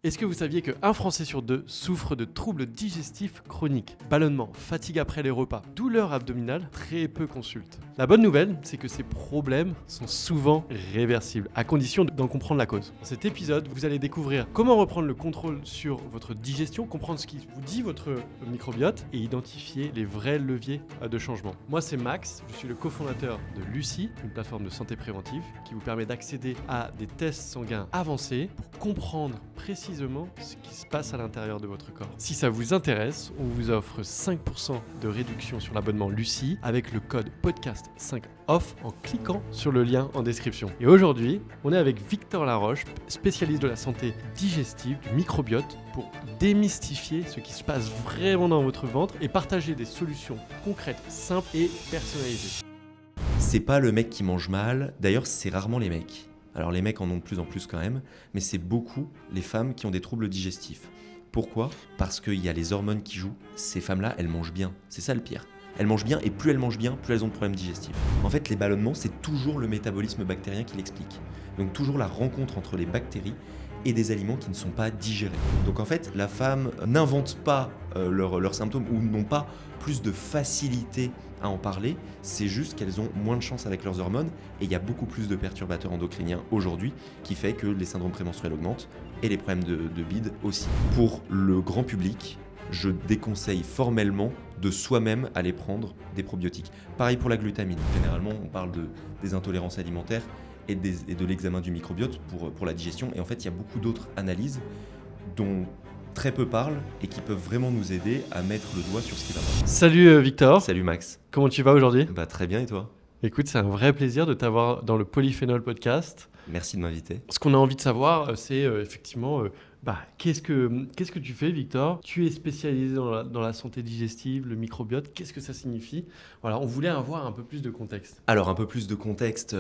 Est-ce que vous saviez qu'un Français sur deux souffre de troubles digestifs chroniques? Ballonnement, fatigue après les repas, douleurs abdominales, très peu consultent. La bonne nouvelle, c'est que ces problèmes sont souvent réversibles, à condition d'en comprendre la cause. Dans cet épisode, vous allez découvrir comment reprendre le contrôle sur votre digestion, comprendre ce qui vous dit votre microbiote et identifier les vrais leviers de changement. Moi, c'est Max, je suis le cofondateur de Lucie, une plateforme de santé préventive qui vous permet d'accéder à des tests sanguins avancés pour comprendre précisément ce qui se passe à l'intérieur de votre corps. Si ça vous intéresse, on vous offre 5% de réduction sur l'abonnement Lucie avec le code podcast5OFF en cliquant sur le lien en description. Et aujourd'hui, on est avec Victor Laroche, spécialiste de la santé digestive, du microbiote, pour démystifier ce qui se passe vraiment dans votre ventre et partager des solutions concrètes, simples et personnalisées. C'est pas le mec qui mange mal, d'ailleurs c'est rarement les mecs. Alors les mecs en ont de plus en plus quand même, mais c'est beaucoup les femmes qui ont des troubles digestifs. Pourquoi ? Parce qu'il y a les hormones qui jouent. Ces femmes-là, elles mangent bien. C'est ça le pire. Elles mangent bien et plus elles mangent bien, plus elles ont de problèmes digestifs. En fait, les ballonnements, c'est toujours le métabolisme bactérien qui l'explique. Donc toujours la rencontre entre les bactéries et des aliments qui ne sont pas digérés. Donc en fait, la femme n'invente pas leurs symptômes ou n'ont pas plus de facilité à en parler, c'est juste qu'elles ont moins de chance avec leurs hormones et il y a beaucoup plus de perturbateurs endocriniens aujourd'hui qui fait que les syndromes prémenstruels augmentent et les problèmes de bide aussi. Pour le grand public, je déconseille formellement de soi-même aller prendre des probiotiques. Pareil pour la glutamine. Généralement, on parle des intolérances alimentaires et de l'examen du microbiote pour la digestion. Et en fait, il y a beaucoup d'autres analyses dont très peu parlent et qui peuvent vraiment nous aider à mettre le doigt sur ce qui va pas. Salut Victor. Salut Max. Comment tu vas aujourd'hui ? Très bien et toi ? Écoute, c'est un vrai plaisir de t'avoir dans le Polyphénol Podcast. Merci de m'inviter. Ce qu'on a envie de savoir, c'est effectivement, qu'est-ce que tu fais, Victor ? Tu es spécialisé dans la santé digestive, le microbiote. Qu'est-ce que ça signifie ? Voilà, on voulait avoir un peu plus de contexte. Alors, un peu plus de contexte.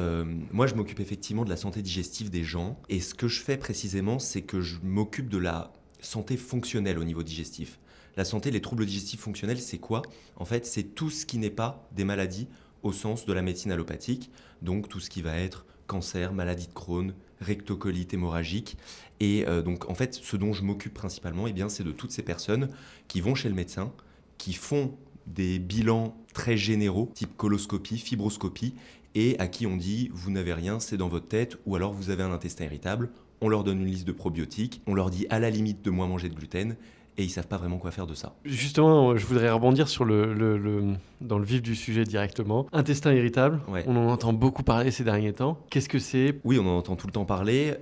Moi, je m'occupe effectivement de la santé digestive des gens. Et ce que je fais précisément, c'est que je m'occupe de la santé fonctionnelle au niveau digestif. La santé, les troubles digestifs fonctionnels, c'est quoi ? En fait, c'est tout ce qui n'est pas des maladies au sens de la médecine allopathique. Donc, tout ce qui va être cancer, maladie de Crohn, rectocolite hémorragique. Et donc, en fait, ce dont je m'occupe principalement, c'est de toutes ces personnes qui vont chez le médecin, qui font des bilans très généraux, type coloscopie, fibroscopie, et à qui on dit « vous n'avez rien, c'est dans votre tête » ou alors « vous avez un intestin irritable ». On leur donne une liste de probiotiques, on leur dit à la limite de moins manger de gluten, et ils ne savent pas vraiment quoi faire de ça. Justement, je voudrais rebondir sur dans le vif du sujet directement. Intestin irritable, ouais. On en entend beaucoup parler ces derniers temps. Qu'est-ce que c'est ? Oui, on en entend tout le temps parler,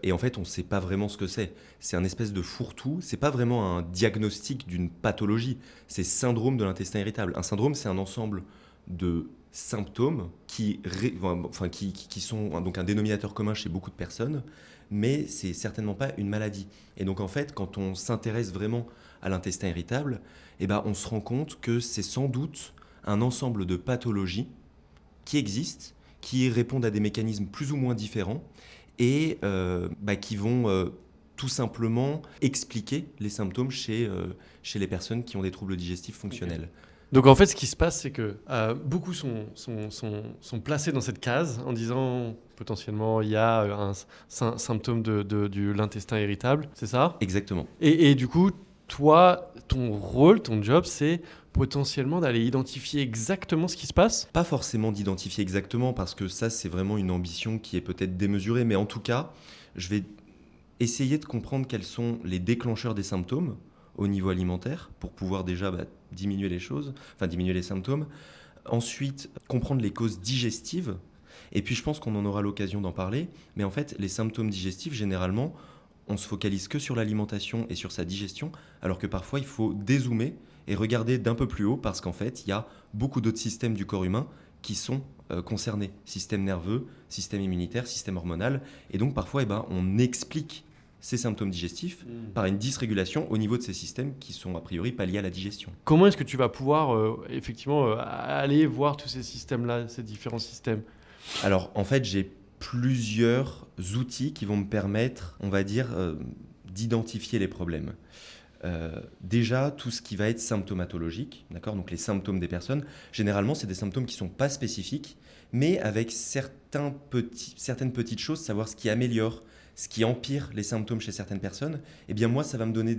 et en fait, on ne sait pas vraiment ce que c'est. C'est un espèce de fourre-tout, c'est pas vraiment un diagnostic d'une pathologie, c'est syndrome de l'intestin irritable. Un syndrome, c'est un ensemble de symptômes qui sont donc un dénominateur commun chez beaucoup de personnes, mais c'est certainement pas une maladie. Et donc en fait, quand on s'intéresse vraiment à l'intestin irritable, on se rend compte que c'est sans doute un ensemble de pathologies qui existent, qui répondent à des mécanismes plus ou moins différents et qui vont tout simplement expliquer les symptômes chez les personnes qui ont des troubles digestifs fonctionnels. Okay. Donc en fait, ce qui se passe, c'est que beaucoup sont placés dans cette case en disant potentiellement il y a un symptôme de l'intestin irritable, c'est ça ? Exactement. Et du coup, toi, ton rôle, ton job, c'est potentiellement d'aller identifier exactement ce qui se passe ? Pas forcément d'identifier exactement, parce que ça, c'est vraiment une ambition qui est peut-être démesurée, mais en tout cas, je vais essayer de comprendre quels sont les déclencheurs des symptômes au niveau alimentaire pour pouvoir déjà diminuer les symptômes. Ensuite, comprendre les causes digestives. Et puis, je pense qu'on en aura l'occasion d'en parler. Mais en fait, les symptômes digestifs, généralement, on se focalise que sur l'alimentation et sur sa digestion, alors que parfois, il faut dézoomer et regarder d'un peu plus haut parce qu'en fait, il y a beaucoup d'autres systèmes du corps humain qui sont concernés. Système nerveux, système immunitaire, système hormonal. Et donc, parfois, on explique ces symptômes digestifs par une dysrégulation au niveau de ces systèmes qui sont a priori pas liés à la digestion. Comment est-ce que tu vas pouvoir aller voir tous ces systèmes-là, ces différents systèmes ? Alors en fait, j'ai plusieurs outils qui vont me permettre, on va dire, d'identifier les problèmes. Déjà, tout ce qui va être symptomatologique, d'accord ? Donc les symptômes des personnes, généralement, c'est des symptômes qui ne sont pas spécifiques, mais avec certaines petites choses, savoir ce qui améliore ce qui empire les symptômes chez certaines personnes, eh bien moi, ça va me donner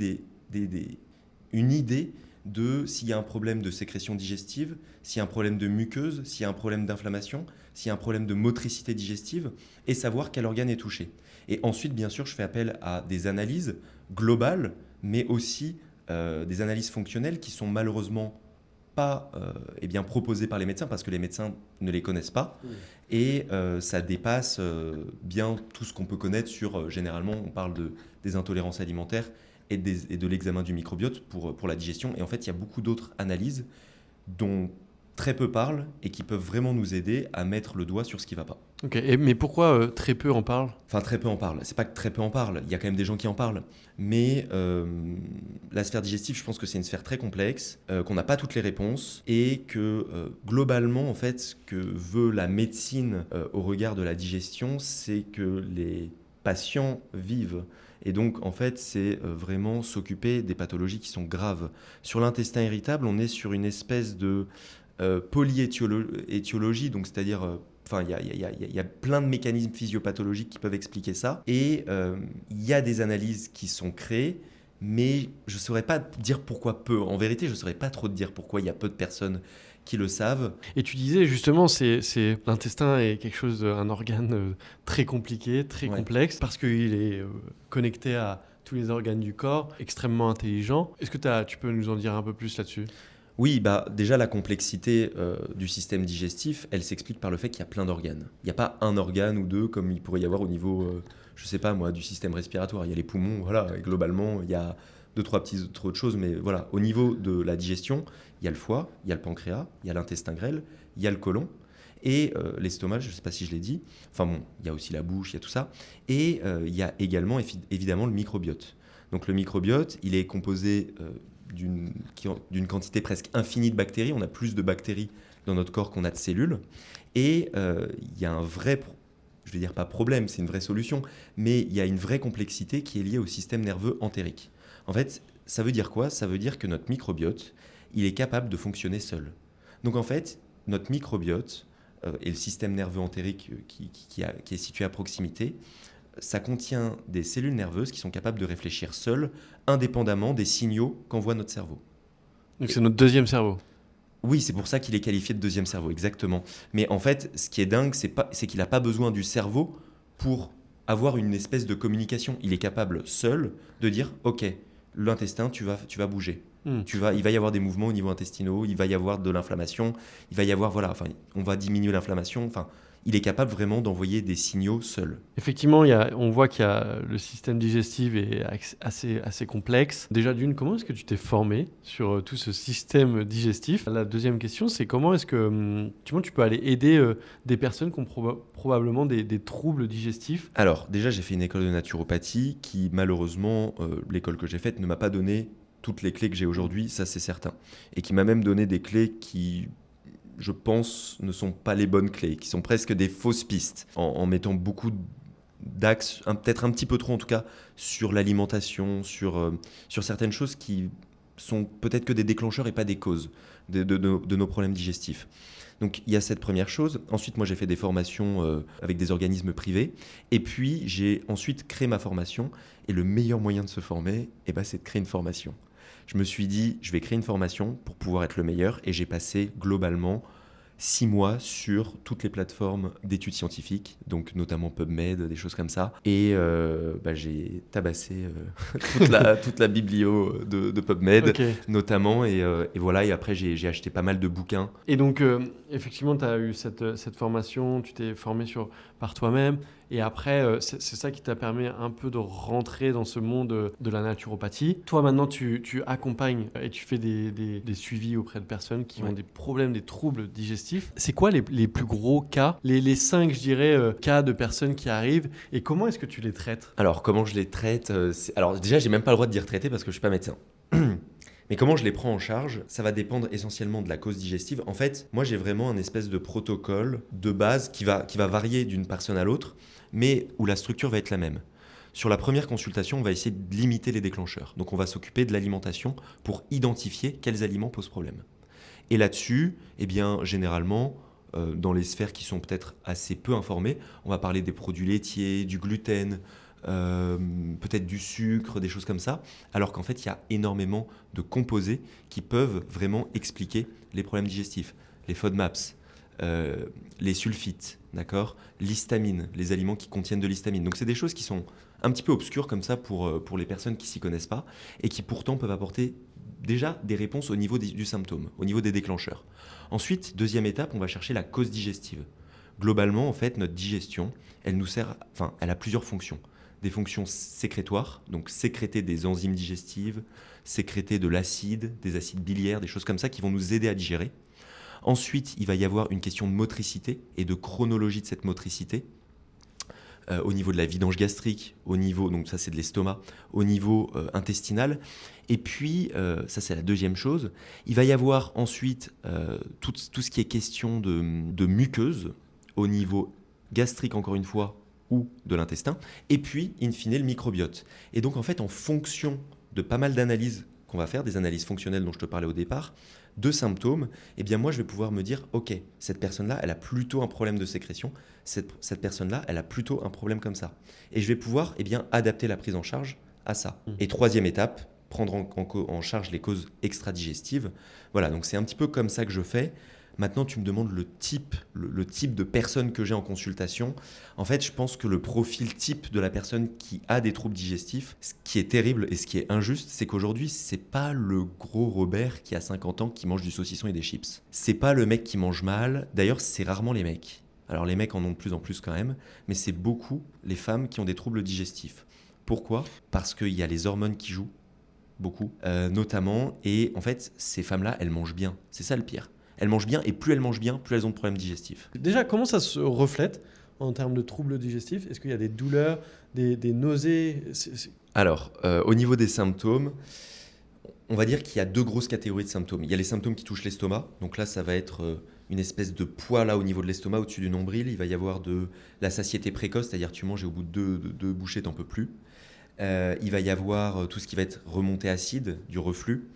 une idée de s'il y a un problème de sécrétion digestive, s'il y a un problème de muqueuse, s'il y a un problème d'inflammation, s'il y a un problème de motricité digestive, et savoir quel organe est touché. Et ensuite, bien sûr, je fais appel à des analyses globales, mais aussi des analyses fonctionnelles qui sont malheureusement pas proposées par les médecins parce que les médecins ne les connaissent pas. Et ça dépasse bien tout ce qu'on peut connaître sur, généralement, on parle des intolérances alimentaires et de l'examen du microbiote pour la digestion. Et en fait, il y a beaucoup d'autres analyses dont très peu parlent et qui peuvent vraiment nous aider à mettre le doigt sur ce qui ne va pas. Ok, mais pourquoi très peu en parlent ? Enfin, très peu en parlent. C'est pas que très peu en parlent, il y a quand même des gens qui en parlent. Mais la sphère digestive, je pense que c'est une sphère très complexe, qu'on n'a pas toutes les réponses et que globalement, en fait, ce que veut la médecine au regard de la digestion, c'est que les patients vivent. Et donc, en fait, c'est vraiment s'occuper des pathologies qui sont graves. Sur l'intestin irritable, on est sur une espèce de polyétiologie, donc c'est-à-dire... il y a plein de mécanismes physiopathologiques qui peuvent expliquer ça. Et il y a des analyses qui sont créées, mais je ne saurais pas dire pourquoi peu. En vérité, je ne saurais pas trop te dire pourquoi il y a peu de personnes qui le savent. Et tu disais justement, l'intestin est un organe très compliqué, très complexe, parce qu'il est connecté à tous les organes du corps, extrêmement intelligent. Est-ce que tu peux nous en dire un peu plus là-dessus ? Oui, déjà la complexité du système digestif, elle s'explique par le fait qu'il y a plein d'organes. Il n'y a pas un organe ou deux comme il pourrait y avoir au niveau, je sais pas moi, du système respiratoire. Il y a les poumons, voilà, et globalement, il y a 2-3 petites autres choses, mais voilà, au niveau de la digestion, il y a le foie, il y a le pancréas, il y a l'intestin grêle, il y a le côlon, et l'estomac, je ne sais pas si je l'ai dit, enfin bon, il y a aussi la bouche, il y a tout ça, et il y a également évidemment le microbiote. Donc le microbiote, il est composé d'une quantité presque infinie de bactéries. On a plus de bactéries dans notre corps qu'on a de cellules. Et il y a un vrai, je vais dire pas problème, c'est une vraie solution, mais il y a une vraie complexité qui est liée au système nerveux entérique. En fait, ça veut dire quoi ? Ça veut dire que notre microbiote, il est capable de fonctionner seul. Donc en fait, notre microbiote et le système nerveux entérique qui est situé à proximité, ça contient des cellules nerveuses qui sont capables de réfléchir seules, indépendamment des signaux qu'envoie notre cerveau. Donc c'est notre deuxième cerveau. Oui, c'est pour ça qu'il est qualifié de deuxième cerveau, exactement. Mais en fait, ce qui est dingue, c'est qu'il n'a pas besoin du cerveau pour avoir une espèce de communication. Il est capable seul de dire « Ok, l'intestin, tu vas bouger. Il va y avoir des mouvements au niveau intestinaux, il va y avoir de l'inflammation, il va y avoir, on va diminuer l'inflammation. » Il est capable vraiment d'envoyer des signaux seul. Effectivement, on voit qu'il y a le système digestif est assez complexe. Déjà d'une, comment est-ce que tu t'es formé sur tout ce système digestif ? La deuxième question, c'est comment est-ce que tu peux aller aider des personnes qui ont probablement des troubles digestifs ? Alors, déjà, j'ai fait une école de naturopathie qui, malheureusement, l'école que j'ai faite ne m'a pas donné toutes les clés que j'ai aujourd'hui, ça c'est certain. Et qui m'a même donné des clés qui, je pense, ne sont pas les bonnes clés, qui sont presque des fausses pistes, en mettant beaucoup d'axes, peut-être un petit peu trop en tout cas, sur l'alimentation, sur certaines choses qui sont peut-être que des déclencheurs et pas des causes de nos problèmes digestifs. Donc il y a cette première chose. Ensuite, moi j'ai fait des formations avec des organismes privés. Et puis j'ai ensuite créé ma formation. Et le meilleur moyen de se former, c'est de créer une formation. Je me suis dit, je vais créer une formation pour pouvoir être le meilleur. Et j'ai passé globalement 6 mois sur toutes les plateformes d'études scientifiques, donc notamment PubMed, des choses comme ça. Et j'ai tabassé toute la biblio de PubMed, notamment. Et voilà, et après j'ai acheté pas mal de bouquins. Et donc, effectivement, tu as eu cette formation, tu t'es formé par toi-même. Et après, c'est ça qui t'a permis un peu de rentrer dans ce monde de la naturopathie. Toi, maintenant, tu accompagnes et tu fais des suivis auprès de personnes qui ont des problèmes, des troubles digestifs. C'est quoi les plus gros cas, les 5, je dirais, cas de personnes qui arrivent, et comment est-ce que tu les traites ? Alors, comment je les traite ? Alors, déjà, j'ai même pas le droit de dire traiter parce que je suis pas médecin. Mais comment je les prends en charge, ça va dépendre essentiellement de la cause digestive. En fait, moi, j'ai vraiment un espèce de protocole de base qui va varier d'une personne à l'autre, mais où la structure va être la même. Sur la première consultation, on va essayer de limiter les déclencheurs. Donc, on va s'occuper de l'alimentation pour identifier quels aliments posent problème. Et là-dessus, généralement, dans les sphères qui sont peut-être assez peu informées, on va parler des produits laitiers, du gluten, peut-être du sucre, des choses comme ça, alors qu'en fait, il y a énormément de composés qui peuvent vraiment expliquer les problèmes digestifs. Les FODMAPs, les sulfites, d'accord, l'histamine, les aliments qui contiennent de l'histamine. Donc c'est des choses qui sont un petit peu obscures comme ça pour les personnes qui s'y connaissent pas et qui pourtant peuvent apporter déjà des réponses au niveau du symptôme, au niveau des déclencheurs. Ensuite, deuxième étape, on va chercher la cause digestive. Globalement, en fait, notre digestion, elle a plusieurs fonctions. Des fonctions sécrétoires, donc sécréter des enzymes digestives, sécréter de l'acide, des acides biliaires, des choses comme ça qui vont nous aider à digérer. Ensuite, il va y avoir une question de motricité et de chronologie de cette motricité. Au niveau de la vidange gastrique, au niveau, donc ça c'est de l'estomac, au niveau intestinal. Et puis, ça c'est la deuxième chose, il va y avoir ensuite tout ce qui est question de muqueuse au niveau gastrique encore une fois, ou de l'intestin, et puis, in fine, le microbiote. Et donc en fait, en fonction de pas mal d'analyses qu'on va faire, des analyses fonctionnelles dont je te parlais au départ, de symptômes, eh bien moi je vais pouvoir me dire, ok, cette personne-là, elle a plutôt un problème de sécrétion, cette personne-là, elle a plutôt un problème comme ça. Et je vais pouvoir bien adapter la prise en charge à ça. Et troisième étape, prendre en charge les causes extra-digestives. Voilà, donc c'est un petit peu comme ça que je fais. Maintenant, tu me demandes le type de personne que j'ai en consultation. En fait, je pense que le profil type de la personne qui a des troubles digestifs, ce qui est terrible et ce qui est injuste, c'est qu'aujourd'hui, c'est pas le gros Robert qui a 50 ans qui mange du saucisson et des chips. C'est pas le mec qui mange mal. D'ailleurs, c'est rarement les mecs. Alors les mecs en ont de plus en plus quand même, mais c'est beaucoup les femmes qui ont des troubles digestifs. Pourquoi ? Parce qu'il y a les hormones qui jouent, beaucoup, notamment, et en fait, ces femmes-là, elles mangent bien. C'est ça le pire. Elles mangent bien, et plus elles mangent bien, plus elles ont de problèmes digestifs. Déjà, comment ça se reflète en termes de troubles digestifs ? Est-ce qu'il y a des douleurs, des nausées ? Alors, au niveau des symptômes, on va dire qu'il y a deux grosses catégories de symptômes. Il y a les symptômes qui touchent l'estomac. Donc là, ça va être une espèce de poids là au niveau de l'estomac, au-dessus du nombril. Il va y avoir de la satiété précoce, c'est-à-dire tu manges et au bout de deux bouchées, t'en peux plus. Il va y avoir tout ce qui va être remontée acide, du reflux.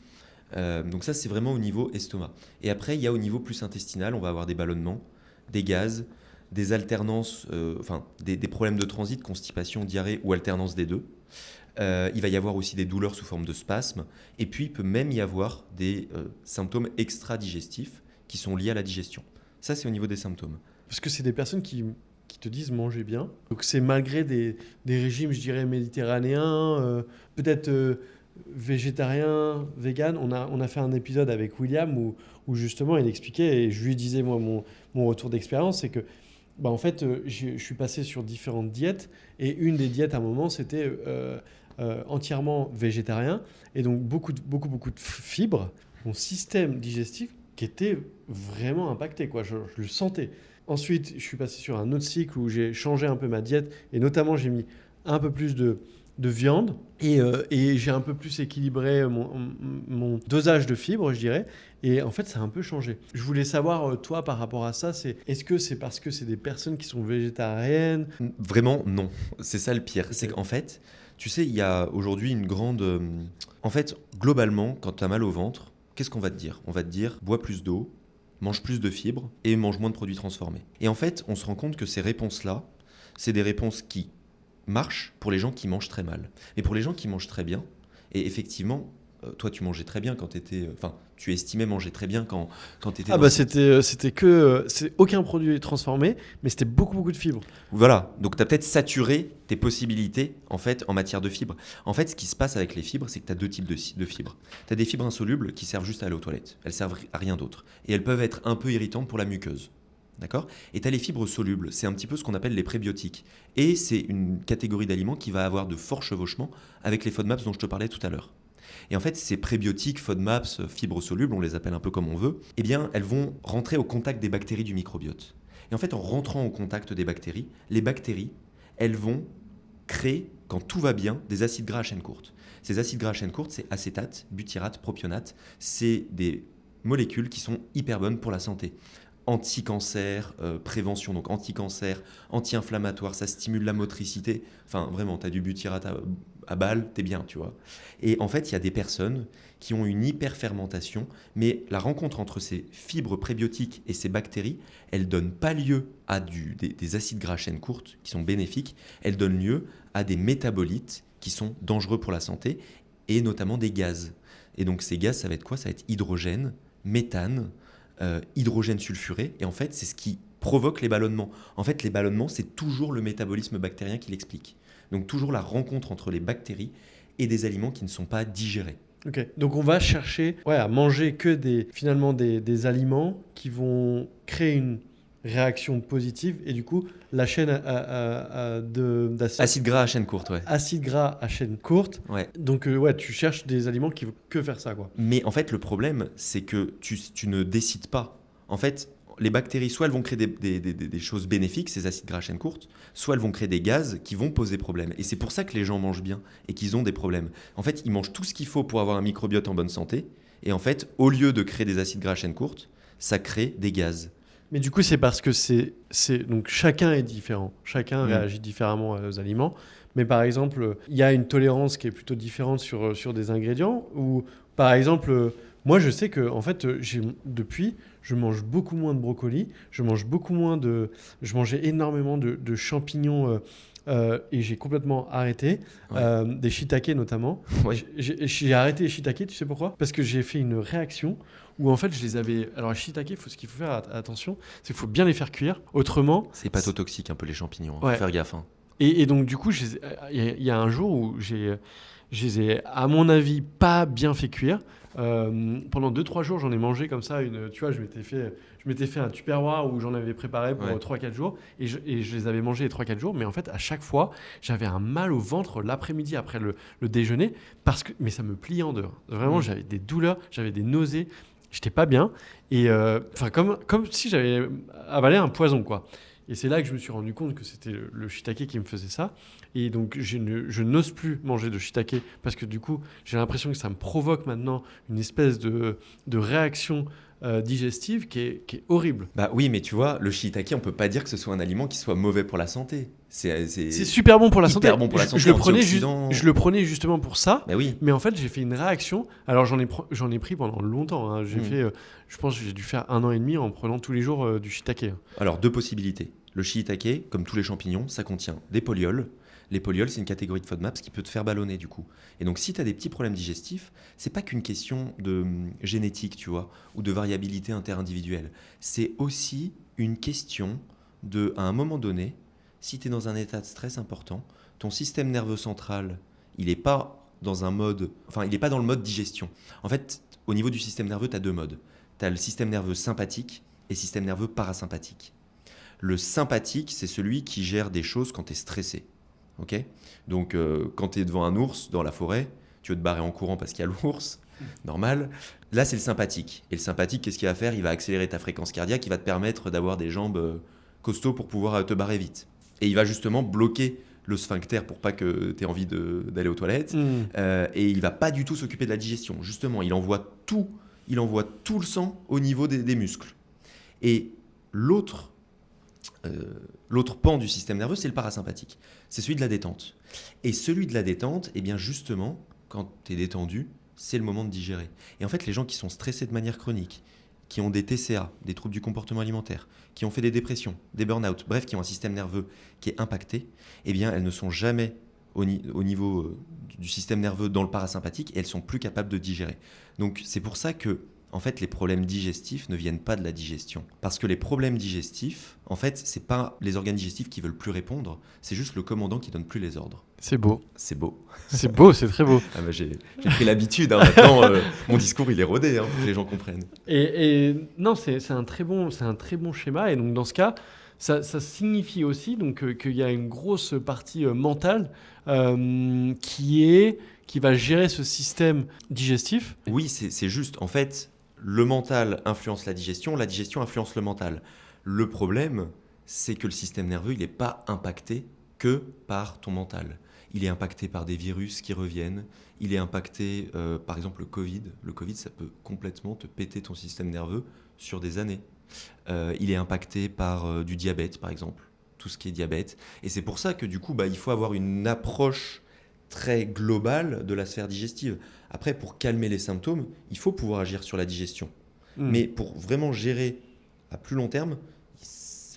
Donc ça, c'est vraiment au niveau estomac. Et après, il y a au niveau plus intestinal, on va avoir des ballonnements, des gaz, des alternances, des problèmes de transit, constipation, diarrhée ou alternance des deux. Il va y avoir aussi des douleurs sous forme de spasmes. Et puis, il peut même y avoir des symptômes extra-digestifs qui sont liés à la digestion. Ça, c'est au niveau des symptômes. Parce que c'est des personnes qui te disent manger bien. Donc c'est malgré des régimes, je dirais, méditerranéens, peut-être végétariens, vegan. On a fait un épisode avec William où justement il expliquait, et je lui disais moi mon retour d'expérience, c'est que en fait je suis passé sur différentes diètes, et une des diètes à un moment c'était entièrement végétarien, et donc beaucoup de fibres. Mon système digestif qui était vraiment impacté, quoi. Je le sentais. Ensuite, je suis passé sur un autre cycle où j'ai changé un peu ma diète, et notamment j'ai mis un peu plus de viande, et j'ai un peu plus équilibré mon dosage de fibres, je dirais. Et en fait, ça a un peu changé. Je voulais savoir, toi, par rapport à ça, est-ce que c'est parce que c'est des personnes qui sont végétariennes ? Vraiment, non. C'est ça le pire. Okay. C'est qu'en fait, tu sais, il y a aujourd'hui une grande... En fait, globalement, quand tu as mal au ventre, qu'est-ce qu'on va te dire ? On va te dire, bois plus d'eau, mange plus de fibres et mange moins de produits transformés. Et en fait, on se rend compte que ces réponses-là, c'est des réponses qui marchent pour les gens qui mangent très mal. Mais pour les gens qui mangent très bien, et effectivement, toi tu mangeais très bien quand tu étais... tu estimais manger très bien quand tu étais... C'était que... c'est aucun produit transformé, mais c'était beaucoup de fibres. Voilà, donc tu as peut-être saturé tes possibilités en fait en matière de fibres. En fait, ce qui se passe avec les fibres, c'est que tu as deux types de fibres. Tu as des fibres insolubles qui servent juste à aller aux toilettes. Elles servent à rien d'autre. Et elles peuvent être un peu irritantes pour la muqueuse. D'accord ? Et tu as les fibres solubles, c'est un petit peu ce qu'on appelle les prébiotiques. Et c'est une catégorie d'aliments qui va avoir de forts chevauchements avec les FODMAPs dont je te parlais tout à l'heure. Et en fait, ces prébiotiques, FODMAPs, fibres solubles, on les appelle un peu comme on veut, eh bien, elles vont rentrer au contact des bactéries du microbiote. Et en fait, en rentrant au contact des bactéries, les bactéries, elles vont créer, quand tout va bien, des acides gras à chaîne courte. Ces acides gras à chaîne courte, c'est acétate, butyrate, propionate. C'est des molécules qui sont hyper bonnes pour la santé. Anti-cancer, prévention, donc anti-cancer, anti-inflammatoire, ça stimule la motricité. Enfin, vraiment, tu as du butyrate à balle, t'es bien, tu vois. Et en fait, il y a des personnes qui ont une hyperfermentation, mais la rencontre entre ces fibres prébiotiques et ces bactéries, elle donne pas lieu à des acides gras à chaîne courte qui sont bénéfiques, elle donne lieu à des métabolites qui sont dangereux pour la santé, et notamment des gaz. Et donc ces gaz, ça va être quoi? Ça va être hydrogène, méthane, hydrogène sulfuré, et en fait, c'est ce qui provoque les ballonnements. En fait, les ballonnements, c'est toujours le métabolisme bactérien qui l'explique. Donc toujours la rencontre entre les bactéries et des aliments qui ne sont pas digérés. Ok, donc on va chercher à manger que finalement des aliments qui vont créer une réaction positive et du coup la chaîne d'acide Acide gras à chaîne courte, ouais. acide gras à chaîne courte. Ouais. Donc tu cherches des aliments qui vont que faire ça, quoi. Mais en fait, le problème, c'est que tu ne décides pas. En fait, les bactéries, soit elles vont créer des choses bénéfiques, ces acides gras à chaîne courte, soit elles vont créer des gaz qui vont poser problème. Et c'est pour ça que les gens mangent bien et qu'ils ont des problèmes. En fait, ils mangent tout ce qu'il faut pour avoir un microbiote en bonne santé. Et en fait, au lieu de créer des acides gras à chaîne courte, ça crée des gaz. Mais du coup, c'est parce que donc chacun est différent, chacun réagit différemment aux aliments. Mais par exemple, il y a une tolérance qui est plutôt différente sur des ingrédients. Ou par exemple, moi, je sais que en fait, depuis, je mange beaucoup moins de brocolis, je mangeais énormément de champignons. Et j'ai complètement arrêté, des shiitake notamment. Ouais. J'ai arrêté les shiitake, tu sais pourquoi? Parce que j'ai fait une réaction où en fait je les avais... Alors les shiitake, ce qu'il faut faire attention, c'est qu'il faut bien les faire cuire, autrement... C'est hépatotoxique un peu les champignons, hein. Ouais. Faut faire gaffe. Hein. Et donc du coup, il y a un jour où je les ai, à mon avis, pas bien fait cuire. Pendant 2-3 jours, j'en ai mangé comme ça. Tu vois, je m'étais fait un tupperware où j'en avais préparé pour 3-4 jours. Et je les avais mangés les 3-4 jours. Mais en fait, à chaque fois, j'avais un mal au ventre l'après-midi après le déjeuner. Mais ça me pliait en deux. Vraiment, j'avais des douleurs, j'avais des nausées. J'étais pas bien. Et comme si j'avais avalé un poison, quoi. Et c'est là que je me suis rendu compte que c'était le shiitake qui me faisait ça. Et donc, je n'ose plus manger de shiitake parce que du coup, j'ai l'impression que ça me provoque maintenant une espèce de réaction digestive qui est horrible. Bah oui, mais tu vois, le shiitake, on peut pas dire que ce soit un aliment qui soit mauvais pour la santé. C'est super bon pour la santé. Hyper bon pour la santé. Je le prenais justement pour ça. Bah oui. Mais en fait, j'ai fait une réaction. Alors, j'en ai pris pendant longtemps. Hein. Je pense que j'ai dû faire 1 an et demi en prenant tous les jours du shiitake. Alors, 2 possibilités. Le shiitake, comme tous les champignons, ça contient des polioles. Les polioles, c'est une catégorie de FODMAPs qui peut te faire ballonner du coup. Et donc, si tu as des petits problèmes digestifs, c'est pas qu'une question de génétique, tu vois, ou de variabilité interindividuelle. C'est aussi une question de, à un moment donné, si tu es dans un état de stress important, ton système nerveux central, il n'est pas dans un mode, enfin, il n'est pas dans le mode digestion. En fait, au niveau du système nerveux, tu as 2 modes. Tu as le système nerveux sympathique et le système nerveux parasympathique. Le sympathique, c'est celui qui gère des choses quand tu es stressé. Okay, donc, quand tu es devant un ours dans la forêt, tu veux te barrer en courant parce qu'il y a l'ours, normal. Là, c'est le sympathique. Et le sympathique, qu'est-ce qu'il va faire? Il va accélérer ta fréquence cardiaque, il va te permettre d'avoir des jambes costauds pour pouvoir te barrer vite. Et il va justement bloquer le sphincter pour pas que tu aies envie d'aller aux toilettes. Et il va pas du tout s'occuper de la digestion. Justement, il envoie tout le sang au niveau des muscles. Et l'autre pan du système nerveux, c'est le parasympathique. C'est celui de la détente. Et celui de la détente, eh bien justement, quand tu es détendu, c'est le moment de digérer. Et en fait, les gens qui sont stressés de manière chronique, qui ont des TCA, des troubles du comportement alimentaire, qui ont fait des dépressions, des burn-out, bref, qui ont un système nerveux qui est impacté, eh bien, elles ne sont jamais au niveau du système nerveux dans le parasympathique et elles sont plus capables de digérer. Donc, c'est pour ça que en fait, les problèmes digestifs ne viennent pas de la digestion. Parce que les problèmes digestifs, en fait, c'est pas les organes digestifs qui veulent plus répondre, c'est juste le commandant qui donne plus les ordres. C'est beau. C'est beau. C'est beau, c'est très beau. Ah bah j'ai pris l'habitude, hein, maintenant mon discours il est rodé pour que les gens comprennent. Et non, c'est un très bon schéma. Et donc dans ce cas, ça signifie aussi donc, qu'il y a une grosse partie mentale qui va gérer ce système digestif. Oui, c'est juste. En fait, le mental influence la digestion influence le mental. Le problème, c'est que le système nerveux, il n'est pas impacté que par ton mental. Il est impacté par des virus qui reviennent. Il est impacté, par exemple, le Covid. Le Covid, ça peut complètement te péter ton système nerveux sur des années. Il est impacté par du diabète, par exemple. Tout ce qui est diabète. Et c'est pour ça que, du coup, il faut avoir une approche très global de la sphère digestive. Après, pour calmer les symptômes, il faut pouvoir agir sur la digestion. Mais pour vraiment gérer à plus long terme,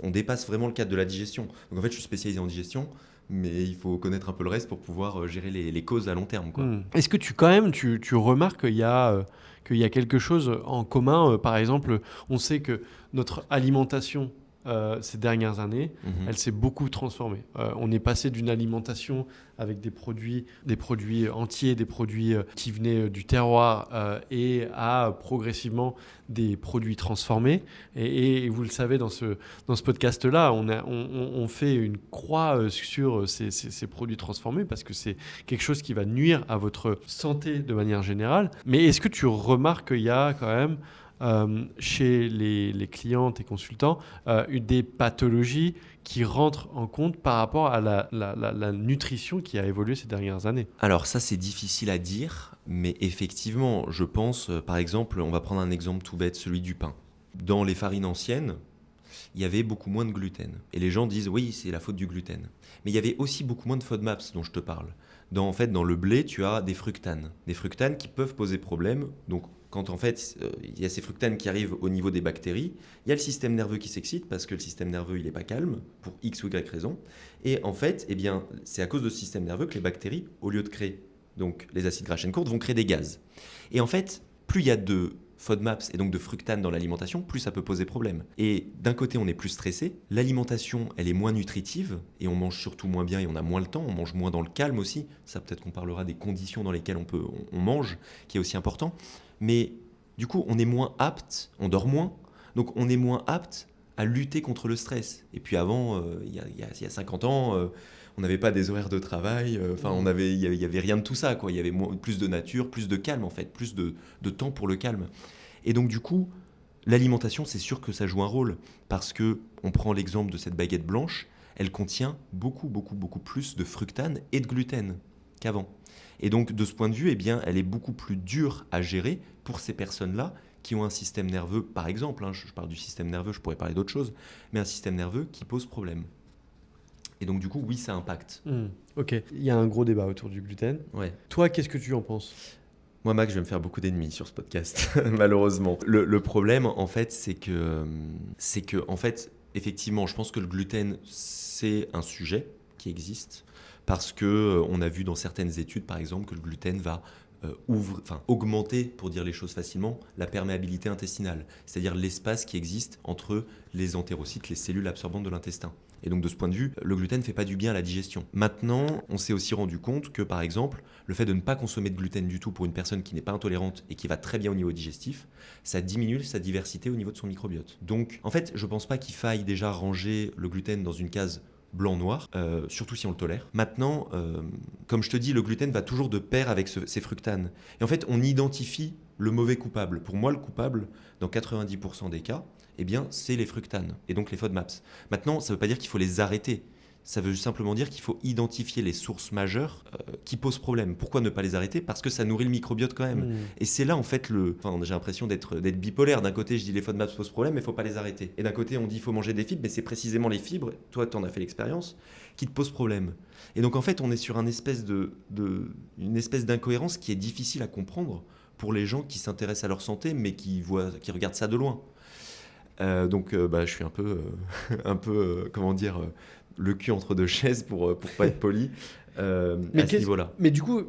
on dépasse vraiment le cadre de la digestion. Donc en fait, je suis spécialisé en digestion, mais il faut connaître un peu le reste pour pouvoir gérer les causes à long terme, quoi. Est-ce que tu remarques qu'il y a quelque chose en commun par exemple, on sait que notre alimentation ces dernières années, elle s'est beaucoup transformée. On est passé d'une alimentation avec des produits entiers, des produits qui venaient du terroir et à progressivement des produits transformés. Et vous le savez, dans ce podcast-là, on fait une croix sur ces produits transformés parce que c'est quelque chose qui va nuire à votre santé de manière générale. Mais est-ce que tu remarques qu'il y a quand même chez les clients et consultants des pathologies qui rentrent en compte par rapport à la nutrition qui a évolué ces dernières années? Alors ça, c'est difficile à dire, mais effectivement, je pense, par exemple, on va prendre un exemple tout bête, celui du pain. Dans les farines anciennes, il y avait beaucoup moins de gluten. Et les gens disent, oui, c'est la faute du gluten. Mais il y avait aussi beaucoup moins de FODMAPs dont je te parle. En fait, dans le blé, tu as des fructanes. Des fructanes qui peuvent poser problème. Donc, quand en fait, il y a ces fructanes qui arrivent au niveau des bactéries, il y a le système nerveux qui s'excite parce que le système nerveux, il n'est pas calme pour X ou Y raison. Et en fait, eh bien, c'est à cause de ce système nerveux que les bactéries, au lieu de créer donc, les acides gras chaîne courte, vont créer des gaz. Et en fait, plus il y a de FODMAPs et donc de fructanes dans l'alimentation, plus ça peut poser problème. Et d'un côté, on est plus stressé, l'alimentation, elle est moins nutritive, et on mange surtout moins bien et on a moins le temps, on mange moins dans le calme aussi. Ça, peut-être qu'on parlera des conditions dans lesquelles on mange, qui est aussi important. Mais du coup, on est moins apte, on dort moins, donc on est moins apte à lutter contre le stress. Et puis avant, il y a 50 ans, on n'avait pas des horaires de travail, il y avait rien de tout ça, quoi. Il y avait plus de nature, plus de calme en fait, plus de temps pour le calme. Et donc du coup, l'alimentation, c'est sûr que ça joue un rôle, parce que on prend l'exemple de cette baguette blanche, elle contient beaucoup, beaucoup, beaucoup plus de fructane et de gluten qu'avant. Et donc de ce point de vue, eh bien, elle est beaucoup plus dure à gérer pour ces personnes-là qui ont un système nerveux, par exemple, je parle du système nerveux, je pourrais parler d'autre chose, mais un système nerveux qui pose problème. Et donc, du coup, oui, ça impacte. Ok, il y a un gros débat autour du gluten. Ouais. Toi, qu'est-ce que tu en penses? Moi, Max, je vais me faire beaucoup d'ennemis sur ce podcast, malheureusement. Le problème, en fait, c'est que, en fait, effectivement, je pense que le gluten, c'est un sujet qui existe parce qu'on a vu dans certaines études, par exemple, que le gluten va augmenter, pour dire les choses facilement, la perméabilité intestinale, c'est-à-dire l'espace qui existe entre les entérocytes, les cellules absorbantes de l'intestin. Et donc de ce point de vue, le gluten ne fait pas du bien à la digestion. Maintenant, on s'est aussi rendu compte que par exemple, le fait de ne pas consommer de gluten du tout pour une personne qui n'est pas intolérante et qui va très bien au niveau digestif, ça diminue sa diversité au niveau de son microbiote. Donc en fait, je ne pense pas qu'il faille déjà ranger le gluten dans une case blanc-noir, surtout si on le tolère. Maintenant, comme je te dis, le gluten va toujours de pair avec ces fructanes. Et en fait, on identifie le mauvais coupable. Pour moi, le coupable, dans 90% des cas, eh bien, c'est les fructanes et donc les FODMAPs. Maintenant, ça ne veut pas dire qu'il faut les arrêter. Ça veut simplement dire qu'il faut identifier les sources majeures qui posent problème. Pourquoi ne pas les arrêter? Parce que ça nourrit le microbiote quand même. Et c'est là, en fait, j'ai l'impression d'être bipolaire. D'un côté, je dis les FODMAPs posent problème, mais il ne faut pas les arrêter. Et d'un côté, on dit qu'il faut manger des fibres, mais c'est précisément les fibres, toi, tu en as fait l'expérience, qui te posent problème. Et donc, en fait, on est sur une espèce d'incohérence qui est difficile à comprendre pour les gens qui s'intéressent à leur santé, mais qui regardent ça de loin. Je suis un peu, comment dire, le cul entre deux chaises pour pas être poli à ce niveau-là. Mais du coup,